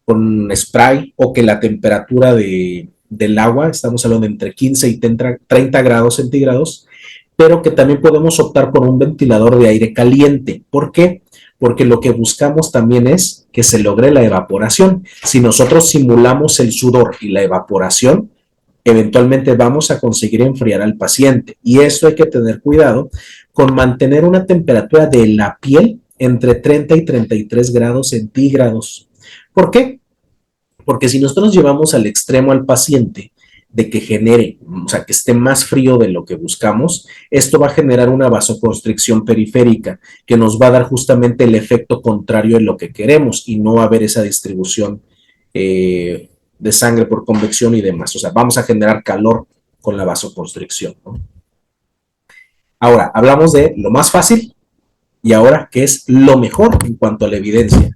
con spray o que la temperatura del agua, estamos hablando de entre 15 y 30 grados centígrados, pero que también podemos optar por un ventilador de aire caliente. ¿Por qué? Porque lo que buscamos también es que se logre la evaporación. Si nosotros simulamos el sudor y la evaporación, eventualmente vamos a conseguir enfriar al paciente. Y esto hay que tener cuidado con mantener una temperatura de la piel entre 30 y 33 grados centígrados. ¿Por qué? Porque si nosotros llevamos al extremo al paciente de que genere, o sea, que esté más frío de lo que buscamos, esto va a generar una vasoconstricción periférica que nos va a dar justamente el efecto contrario de lo que queremos y no va a haber esa distribución de sangre por convección y demás. O sea, vamos a generar calor con la vasoconstricción, ¿no? Ahora, hablamos de lo más fácil y ahora, ¿qué es lo mejor en cuanto a la evidencia?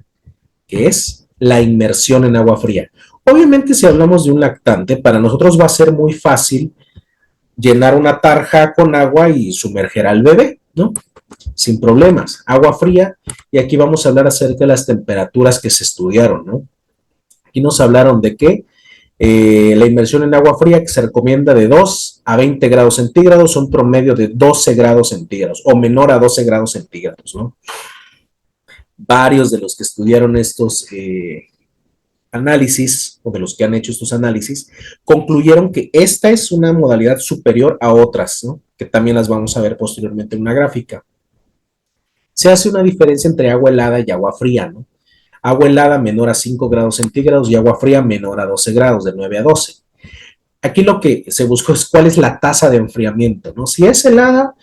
Que es la inmersión en agua fría. Obviamente, si hablamos de un lactante, para nosotros va a ser muy fácil llenar una tarja con agua y sumerger al bebé, ¿no? Sin problemas, agua fría. Y aquí vamos a hablar acerca de las temperaturas que se estudiaron, ¿no? Aquí nos hablaron de que la inmersión en agua fría que se recomienda de 2 a 20 grados centígrados, un promedio de 12 grados centígrados o menor a 12 grados centígrados, ¿no? Varios de los que estudiaron estos análisis, o de los que han hecho estos análisis, concluyeron que esta es una modalidad superior a otras, ¿no? Que también las vamos a ver posteriormente en una gráfica. Se hace una diferencia entre agua helada y agua fría, ¿no? Agua helada menor a 5 grados centígrados y agua fría menor a 12 grados, de 9 a 12. Aquí lo que se buscó es cuál es la tasa de enfriamiento, ¿no? Si es helada,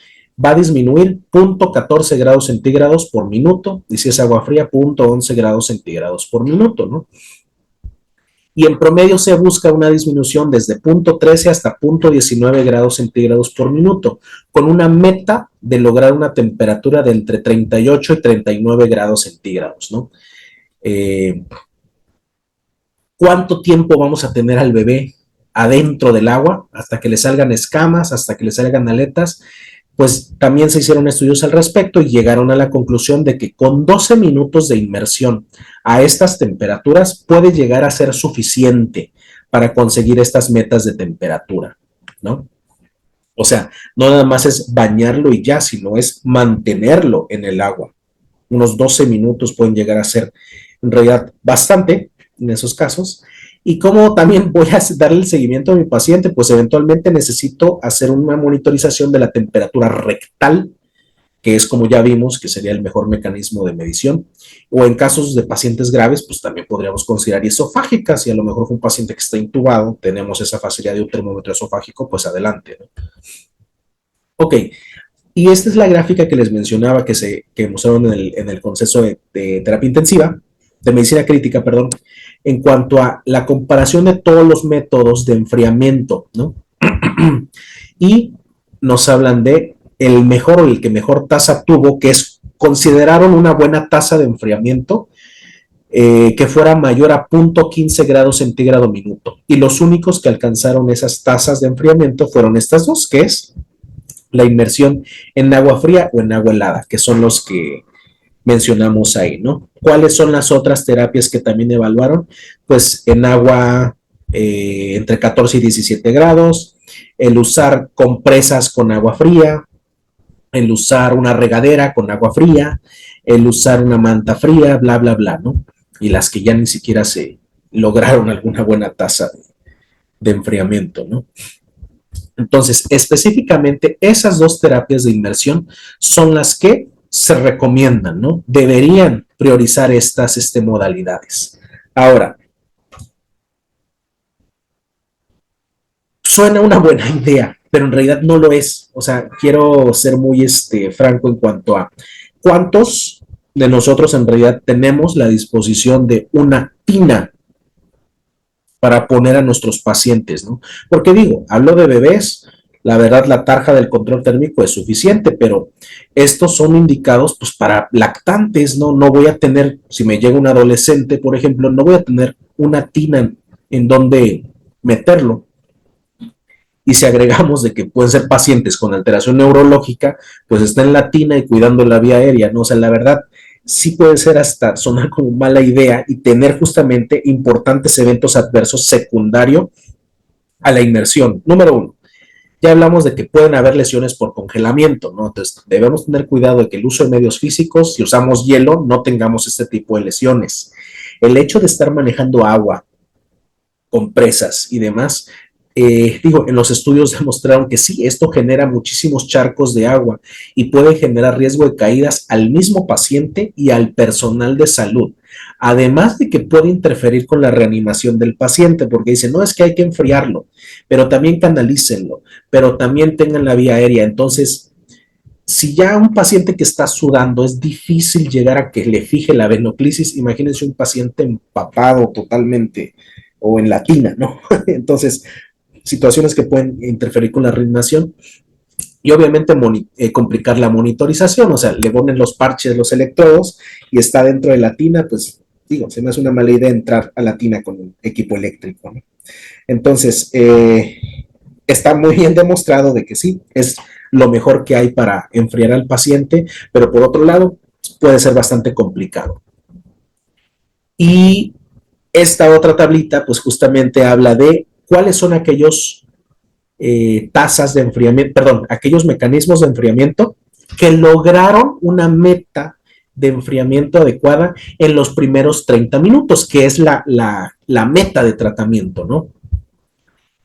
va a disminuir 0.14 grados centígrados por minuto, y si es agua fría, 0.11 grados centígrados por minuto, ¿no? Y en promedio se busca una disminución desde 0.13 hasta 0.19 grados centígrados por minuto, con una meta de lograr una temperatura de entre 38 y 39 grados centígrados, ¿no? ¿Cuánto tiempo vamos a tener al bebé adentro del agua? Hasta que le salgan escamas, hasta que le salgan aletas. Pues también se hicieron estudios al respecto y llegaron a la conclusión de que con 12 minutos de inmersión a estas temperaturas puede llegar a ser suficiente para conseguir estas metas de temperatura, ¿no? O sea, no nada más es bañarlo y ya, sino es mantenerlo en el agua. Unos 12 minutos pueden llegar a ser en realidad bastante en esos casos. Y como también voy a darle el seguimiento a mi paciente, pues eventualmente necesito hacer una monitorización de la temperatura rectal, que es como ya vimos, que sería el mejor mecanismo de medición. O en casos de pacientes graves, pues también podríamos considerar esofágicas, y a lo mejor un paciente que está intubado, tenemos esa facilidad de un termómetro esofágico, pues adelante, ¿no? Ok, y esta es la gráfica que les mencionaba que mostraron en el consenso de terapia intensiva, de medicina crítica, perdón, en cuanto a la comparación de todos los métodos de enfriamiento, ¿no? Y nos hablan de el mejor o el que mejor tasa tuvo, que es, consideraron una buena tasa de enfriamiento, que fuera mayor a 0.15 grados centígrado minuto. Y los únicos que alcanzaron esas tasas de enfriamiento fueron estas dos, que es la inmersión en agua fría o en agua helada, que son los que mencionamos ahí, ¿no? ¿Cuáles son las otras terapias que también evaluaron? Pues en agua entre 14 y 17 grados, el usar compresas con agua fría, el usar una regadera con agua fría, el usar una manta fría, bla, bla, bla, ¿no? Y las que ya ni siquiera se lograron alguna buena tasa de enfriamiento, ¿no? Entonces, específicamente esas dos terapias de inmersión son las que se recomiendan, ¿no? Deberían priorizar estas modalidades. Ahora, suena una buena idea, pero en realidad no lo es. O sea, quiero ser muy franco en cuanto a cuántos de nosotros en realidad tenemos la disposición de una tina para poner a nuestros pacientes, ¿no? Porque digo, hablo de bebés, la verdad la tarja del control térmico es suficiente, pero estos son indicados pues para lactantes, ¿no? No voy a tener, si me llega un adolescente, por ejemplo, no voy a tener una tina en donde meterlo. Y si agregamos de que pueden ser pacientes con alteración neurológica, pues está en la tina y cuidando la vía aérea, ¿no? O sea, la verdad, sí puede ser hasta sonar como mala idea y tener justamente importantes eventos adversos secundarios a la inmersión. Número uno, ya hablamos de que pueden haber lesiones por congelamiento, ¿no? Entonces, debemos tener cuidado de que el uso de medios físicos, si usamos hielo, no tengamos este tipo de lesiones. El hecho de estar manejando agua, compresas y demás, digo, en los estudios demostraron que sí, esto genera muchísimos charcos de agua y puede generar riesgo de caídas al mismo paciente y al personal de salud. Además de que puede interferir con la reanimación del paciente, porque dice, no es que hay que enfriarlo, pero también canalícenlo, pero también tengan la vía aérea. Entonces, si ya un paciente que está sudando es difícil llegar a que le fije la venoclisis, imagínense un paciente empapado totalmente o en la tina, ¿no? Entonces, situaciones que pueden interferir con la reanimación y obviamente complicar la monitorización, o sea, le ponen los parches, los electrodos y está dentro de la tina, pues digo, se me hace una mala idea entrar a la tina con un equipo eléctrico, ¿no? Entonces, está muy bien demostrado de que sí, es lo mejor que hay para enfriar al paciente, pero por otro lado, puede ser bastante complicado. Y esta otra tablita, pues justamente habla de cuáles son aquellos tasas de enfriamiento, perdón, aquellos mecanismos de enfriamiento que lograron una meta de enfriamiento adecuada en los primeros 30 minutos, que es la meta de tratamiento, ¿no?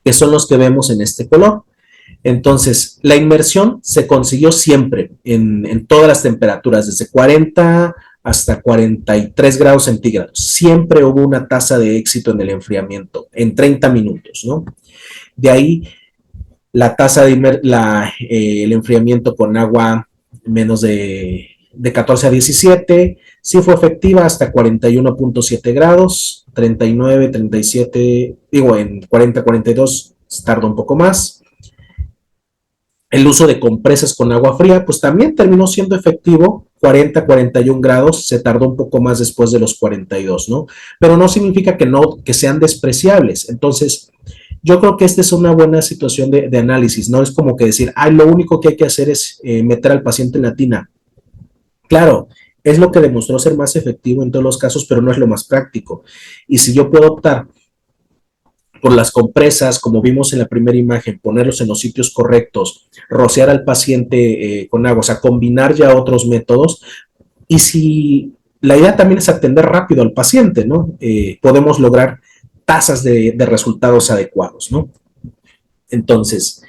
Que son los que vemos en este color. Entonces, la inmersión se consiguió siempre en todas las temperaturas, desde 40 hasta 43 grados centígrados. Siempre hubo una tasa de éxito en el enfriamiento, en 30 minutos, ¿no? De ahí la tasa el enfriamiento con agua menos de 14 a 17, sí fue efectiva hasta 41.7 grados, 39, 37, digo, en 40, 42 tardó un poco más. El uso de compresas con agua fría, pues también terminó siendo efectivo, 40, 41 grados, se tardó un poco más después de los 42, ¿no? Pero no significa que sean despreciables. Entonces, yo creo que esta es una buena situación de análisis, no es como que decir, ay, lo único que hay que hacer es meter al paciente en la tina. Claro, es lo que demostró ser más efectivo en todos los casos, pero no es lo más práctico. Y si yo puedo optar por las compresas, como vimos en la primera imagen, ponerlos en los sitios correctos, rociar al paciente con agua, o sea, combinar ya otros métodos. Y si la idea también es atender rápido al paciente, ¿no? Podemos lograr tasas de resultados adecuados, ¿no? Entonces,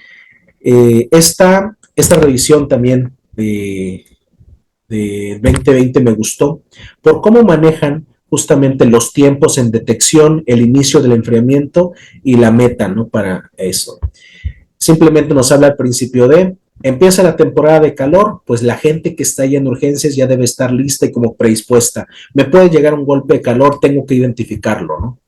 esta revisión también de 2020 me gustó por cómo manejan justamente los tiempos en detección, el inicio del enfriamiento y la meta, ¿no? Para eso. Simplemente nos habla al principio de, empieza la temporada de calor, pues la gente que está ahí en urgencias ya debe estar lista y como predispuesta. Me puede llegar un golpe de calor, tengo que identificarlo, ¿no?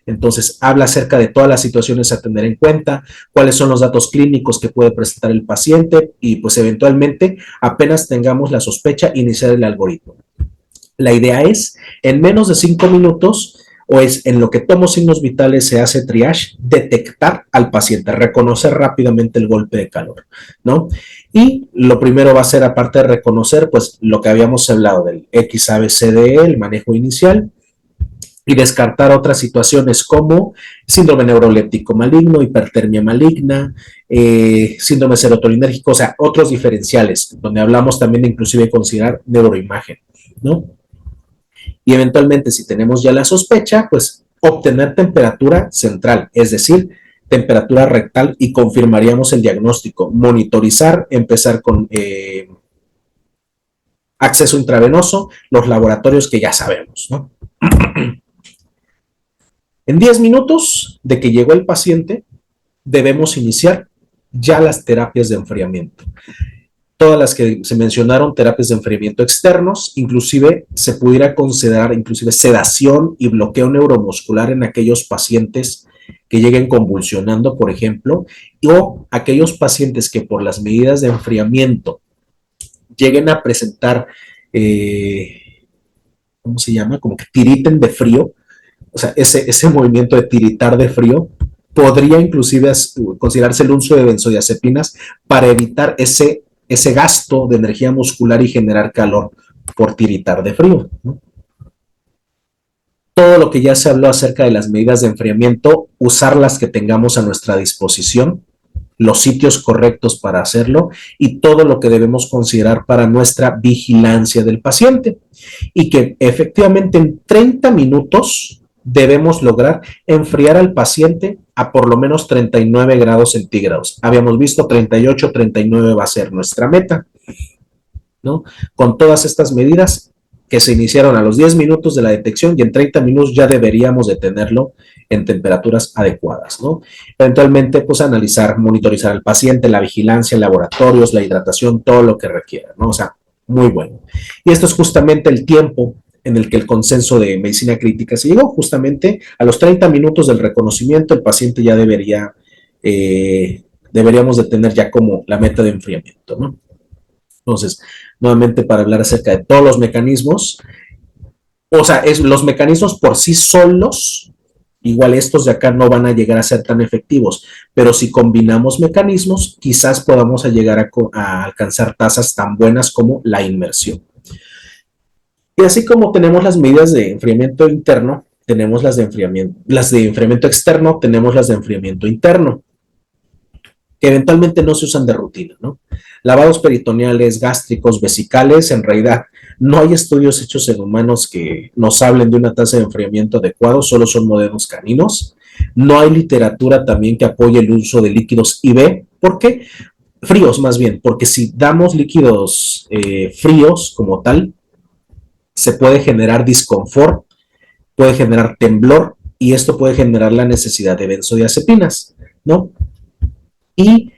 Entonces, habla acerca de todas las situaciones a tener en cuenta, cuáles son los datos clínicos que puede presentar el paciente y pues eventualmente, apenas tengamos la sospecha, iniciar el algoritmo. La idea es, en menos de 5 minutos, o es en lo que tomo signos vitales se hace triage, detectar al paciente, reconocer rápidamente el golpe de calor, ¿no? Y lo primero va a ser, aparte de reconocer, pues lo que habíamos hablado del XABCDE, el manejo inicial, y descartar otras situaciones como síndrome neuroléptico maligno, hipertermia maligna, síndrome serotoninérgico, o sea, otros diferenciales, donde hablamos también de inclusive considerar neuroimagen, ¿no? Y eventualmente, si tenemos ya la sospecha, pues obtener temperatura central, es decir, temperatura rectal, y confirmaríamos el diagnóstico, monitorizar, empezar con acceso intravenoso, los laboratorios que ya sabemos, ¿no? En 10 minutos de que llegó el paciente, debemos iniciar ya las terapias de enfriamiento. Todas las que se mencionaron, terapias de enfriamiento externos, inclusive se pudiera considerar inclusive sedación y bloqueo neuromuscular en aquellos pacientes que lleguen convulsionando, por ejemplo, o aquellos pacientes que por las medidas de enfriamiento lleguen a presentar, ¿cómo se llama? Como que tiriten de frío. O sea, ese movimiento de tiritar de frío podría inclusive considerarse el uso de benzodiazepinas para evitar ese gasto de energía muscular y generar calor por tiritar de frío, ¿no? Todo lo que ya se habló acerca de las medidas de enfriamiento, usar las que tengamos a nuestra disposición, los sitios correctos para hacerlo y todo lo que debemos considerar para nuestra vigilancia del paciente. Y que efectivamente en 30 minutos debemos lograr enfriar al paciente a por lo menos 39 grados centígrados. Habíamos visto 38, 39 va a ser nuestra meta, ¿no? Con todas estas medidas que se iniciaron a los 10 minutos de la detección y en 30 minutos ya deberíamos de tenerlo en temperaturas adecuadas, ¿no? Eventualmente, pues analizar, monitorizar al paciente, la vigilancia, laboratorios, la hidratación, todo lo que requiera, ¿no? O sea, muy bueno. Y esto es justamente el tiempo en el que el consenso de medicina crítica se llegó, justamente a los 30 minutos del reconocimiento, el paciente ya deberíamos de tener ya como la meta de enfriamiento, ¿no? Entonces, nuevamente para hablar acerca de todos los mecanismos, o sea, los mecanismos por sí solos, igual estos de acá no van a llegar a ser tan efectivos, pero si combinamos mecanismos, quizás podamos llegar a alcanzar tasas tan buenas como la inmersión. Y así como tenemos las medidas de enfriamiento interno, tenemos las de enfriamiento externo, tenemos las de enfriamiento interno, que eventualmente no se usan de rutina, ¿no? Lavados peritoneales, gástricos, vesicales, en realidad no hay estudios hechos en humanos que nos hablen de una tasa de enfriamiento adecuado, solo son modelos caninos. No hay literatura también que apoye el uso de líquidos IV. ¿Por qué? Fríos más bien, porque si damos líquidos fríos como tal, se puede generar disconfort, puede generar temblor y esto puede generar la necesidad de benzodiazepinas, ¿no? Y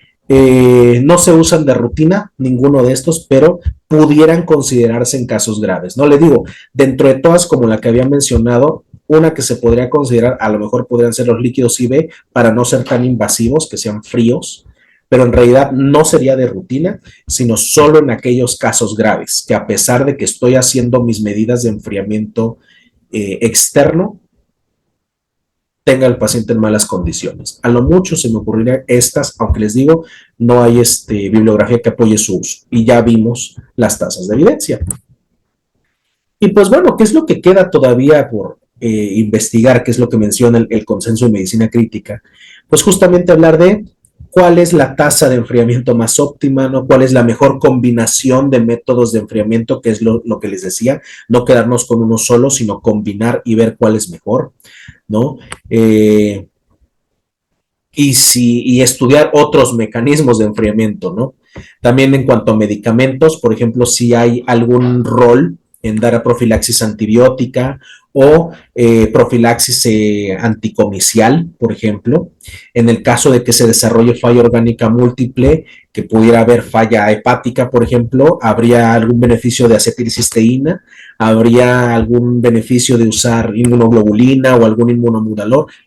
no se usan de rutina ninguno de estos, pero pudieran considerarse en casos graves, ¿no? Le digo, dentro de todas, como la que había mencionado, una que se podría considerar, a lo mejor podrían ser los líquidos IV para no ser tan invasivos, que sean fríos, pero en realidad no sería de rutina, sino solo en aquellos casos graves, que a pesar de que estoy haciendo mis medidas de enfriamiento externo, tenga el paciente en malas condiciones. A lo mucho se me ocurrirían estas, aunque les digo, no hay bibliografía que apoye su uso. Y ya vimos las tasas de evidencia. Y pues bueno, ¿qué es lo que queda todavía investigar qué es lo que menciona el consenso de medicina crítica, pues justamente hablar de cuál es la tasa de enfriamiento más óptima, ¿no? Cuál es la mejor combinación de métodos de enfriamiento, que es lo que les decía, no quedarnos con uno solo, sino combinar y ver cuál es mejor, ¿no? Y estudiar otros mecanismos de enfriamiento, ¿no? También en cuanto a medicamentos, por ejemplo, si hay algún rol en dar profilaxis antibiótica o profilaxis anticomicial, por ejemplo. En el caso de que se desarrolle falla orgánica múltiple, que pudiera haber falla hepática, por ejemplo, habría algún beneficio de acetilcisteína, habría algún beneficio de usar inmunoglobulina o algún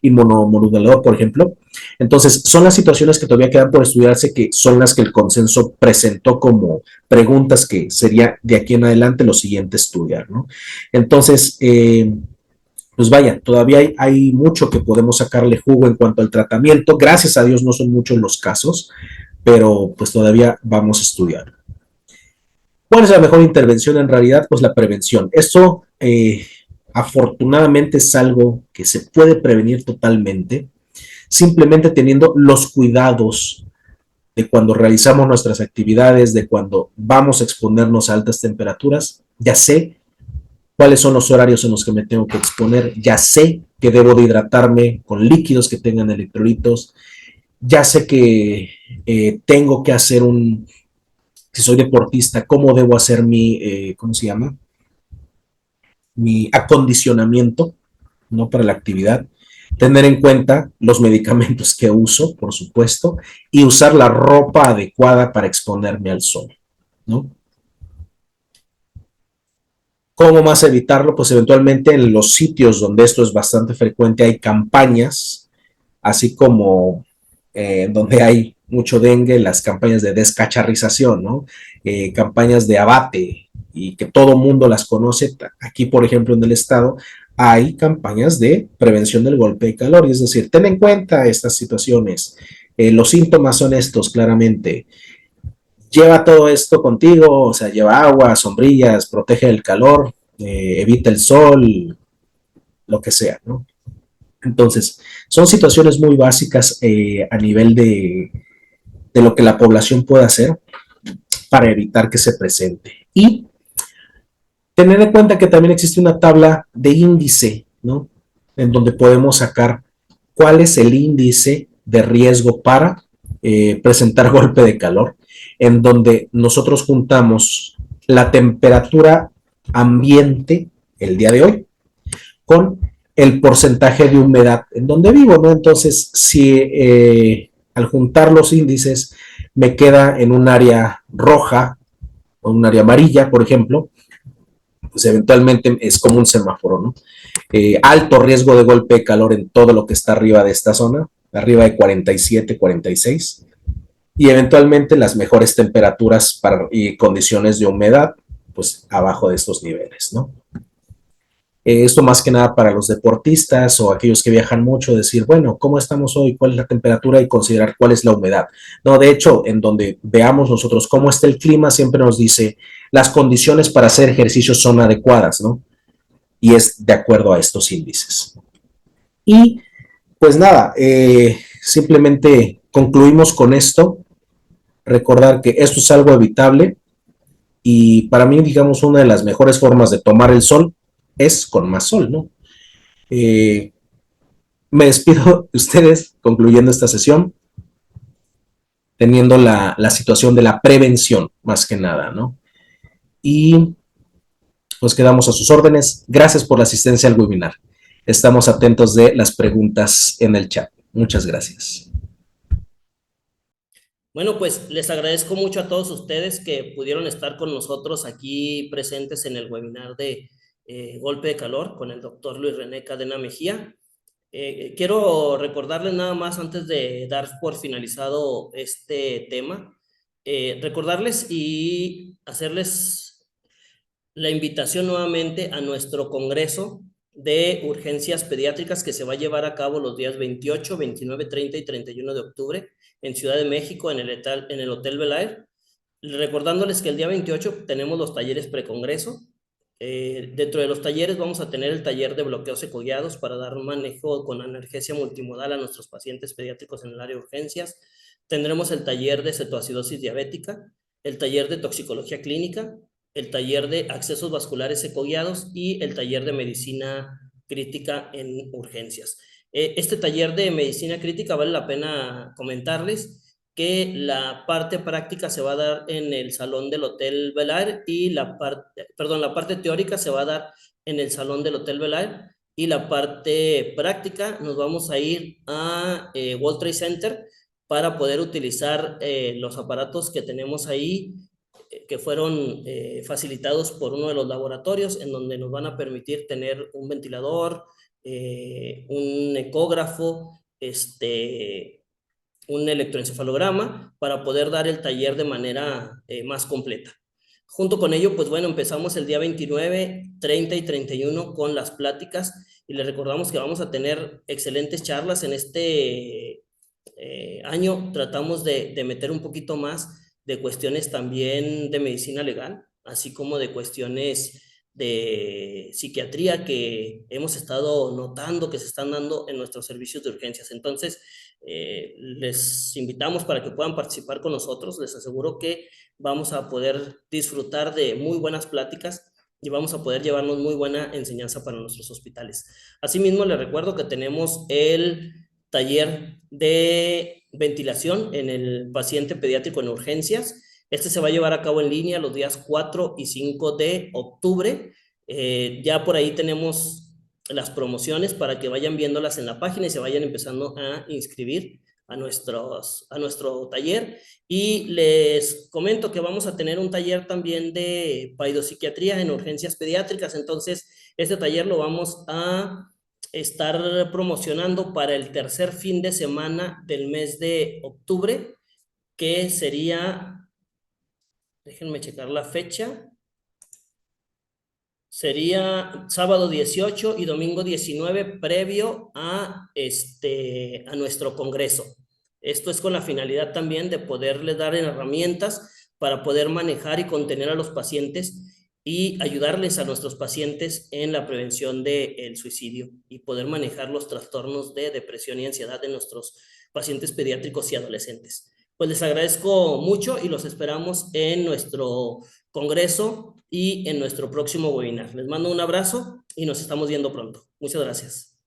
inmunomodulador, por ejemplo. Entonces, son las situaciones que todavía quedan por estudiarse, que son las que el consenso presentó como preguntas que sería de aquí en adelante lo siguiente estudiar, ¿no? Entonces, pues vaya, todavía hay mucho que podemos sacarle jugo en cuanto al tratamiento. Gracias a Dios no son muchos los casos, pero pues todavía vamos a estudiar. ¿Cuál es la mejor intervención en realidad? Pues la prevención. Esto afortunadamente es algo que se puede prevenir totalmente, simplemente teniendo los cuidados de cuando realizamos nuestras actividades, de cuando vamos a exponernos a altas temperaturas. Ya sé cuáles son los horarios en los que me tengo que exponer, ya sé que debo de hidratarme con líquidos que tengan electrolitos, ya sé que tengo que hacer si soy deportista, cómo debo hacer ¿cómo se llama? Mi acondicionamiento, ¿no? Para la actividad. Tener en cuenta los medicamentos que uso, por supuesto, y usar la ropa adecuada para exponerme al sol, ¿no? ¿Cómo más evitarlo? Pues eventualmente en los sitios donde esto es bastante frecuente hay campañas, así como donde hay mucho dengue, las campañas de descacharrización, ¿no? Campañas de abate y que todo mundo las conoce. Aquí, por ejemplo, en el estado hay campañas de prevención del golpe de calor, y es decir, ten en cuenta estas situaciones. Los síntomas son estos, claramente. Lleva todo esto contigo, o sea, lleva agua, sombrillas, protege del calor, evita el sol, lo que sea, ¿no? Entonces, son situaciones muy básicas a nivel de lo que la población puede hacer para evitar que se presente. Y tener en cuenta que también existe una tabla de índice, ¿no? En donde podemos sacar cuál es el índice de riesgo para presentar golpe de calor, en donde nosotros juntamos la temperatura ambiente el día de hoy con el porcentaje de humedad en donde vivo, ¿no? Entonces, si al juntar los índices me queda en un área roja o un área amarilla, por ejemplo, pues eventualmente es como un semáforo, ¿no? Alto riesgo de golpe de calor en todo lo que está arriba de esta zona, arriba de 47, 46, y eventualmente las mejores temperaturas y condiciones de humedad, pues abajo de estos niveles, ¿no? Esto más que nada para los deportistas o aquellos que viajan mucho, decir, bueno, ¿cómo estamos hoy? ¿Cuál es la temperatura? Y considerar cuál es la humedad. No, de hecho, en donde veamos nosotros cómo está el clima, siempre nos dice las condiciones para hacer ejercicios son adecuadas, ¿no? Y es de acuerdo a estos índices. Y pues nada, simplemente concluimos con esto, recordar que esto es algo evitable y para mí, digamos, una de las mejores formas de tomar el sol es con más sol, ¿no? Eh, Me despido de ustedes concluyendo esta sesión, teniendo la situación de la prevención, más que nada, ¿no? Y pues quedamos a sus órdenes. Gracias por la asistencia al webinar. Estamos atentos de las preguntas en el chat. Muchas gracias. Bueno, pues les agradezco mucho a todos ustedes que pudieron estar con nosotros aquí presentes en el webinar de golpe de calor con el doctor Luis René Cadena Mejía. Quiero recordarles nada más antes de dar por finalizado este tema, recordarles y hacerles la invitación nuevamente a nuestro congreso de urgencias pediátricas que se va a llevar a cabo los días 28, 29, 30 y 31 de octubre en Ciudad de México, en el Hotel Bel Air. Recordándoles que el día 28 tenemos los talleres precongreso, Dentro de los talleres vamos a tener el taller de bloqueos ecoguiados para dar un manejo con analgesia multimodal a nuestros pacientes pediátricos en el área de urgencias. Tendremos el taller de cetoacidosis diabética, el taller de toxicología clínica, el taller de accesos vasculares ecoguiados y el taller de medicina crítica en urgencias. Este taller de medicina crítica vale la pena comentarles que la parte práctica se va a dar en el salón del Hotel Bel-Air y la parte teórica se va a dar en el salón del Hotel Bel-Air y la parte práctica nos vamos a ir a World Trade Center para poder utilizar los aparatos que tenemos ahí que fueron facilitados por uno de los laboratorios en donde nos van a permitir tener un ventilador, un ecógrafo, un electroencefalograma para poder dar el taller de manera más completa. Junto con ello, pues bueno, empezamos el día 29, 30 y 31 con las pláticas y les recordamos que vamos a tener excelentes charlas en este año. Tratamos de meter un poquito más de cuestiones también de medicina legal, así como de cuestiones de psiquiatría que hemos estado notando que se están dando en nuestros servicios de urgencias. Entonces, les invitamos para que puedan participar con nosotros. Les aseguro que vamos a poder disfrutar de muy buenas pláticas y vamos a poder llevarnos muy buena enseñanza para nuestros hospitales. Asimismo, les recuerdo que tenemos el taller de ventilación en el paciente pediátrico en urgencias. Este se va a llevar a cabo en línea los días 4 y 5 de octubre. Ya por ahí tenemos las promociones para que vayan viéndolas en la página y se vayan empezando a inscribir a nuestro taller. Y les comento que vamos a tener un taller también de paidopsiquiatría en urgencias pediátricas. Entonces, este taller lo vamos a estar promocionando para el tercer fin de semana del mes de octubre, que sería, déjenme checar la fecha, sería sábado 18 y domingo 19 previo a nuestro congreso. Esto es con la finalidad también de poderles dar herramientas para poder manejar y contener a los pacientes y ayudarles a nuestros pacientes en la prevención del suicidio y poder manejar los trastornos de depresión y ansiedad de nuestros pacientes pediátricos y adolescentes. Pues les agradezco mucho y los esperamos en nuestro congreso y en nuestro próximo webinar. Les mando un abrazo y nos estamos viendo pronto. Muchas gracias.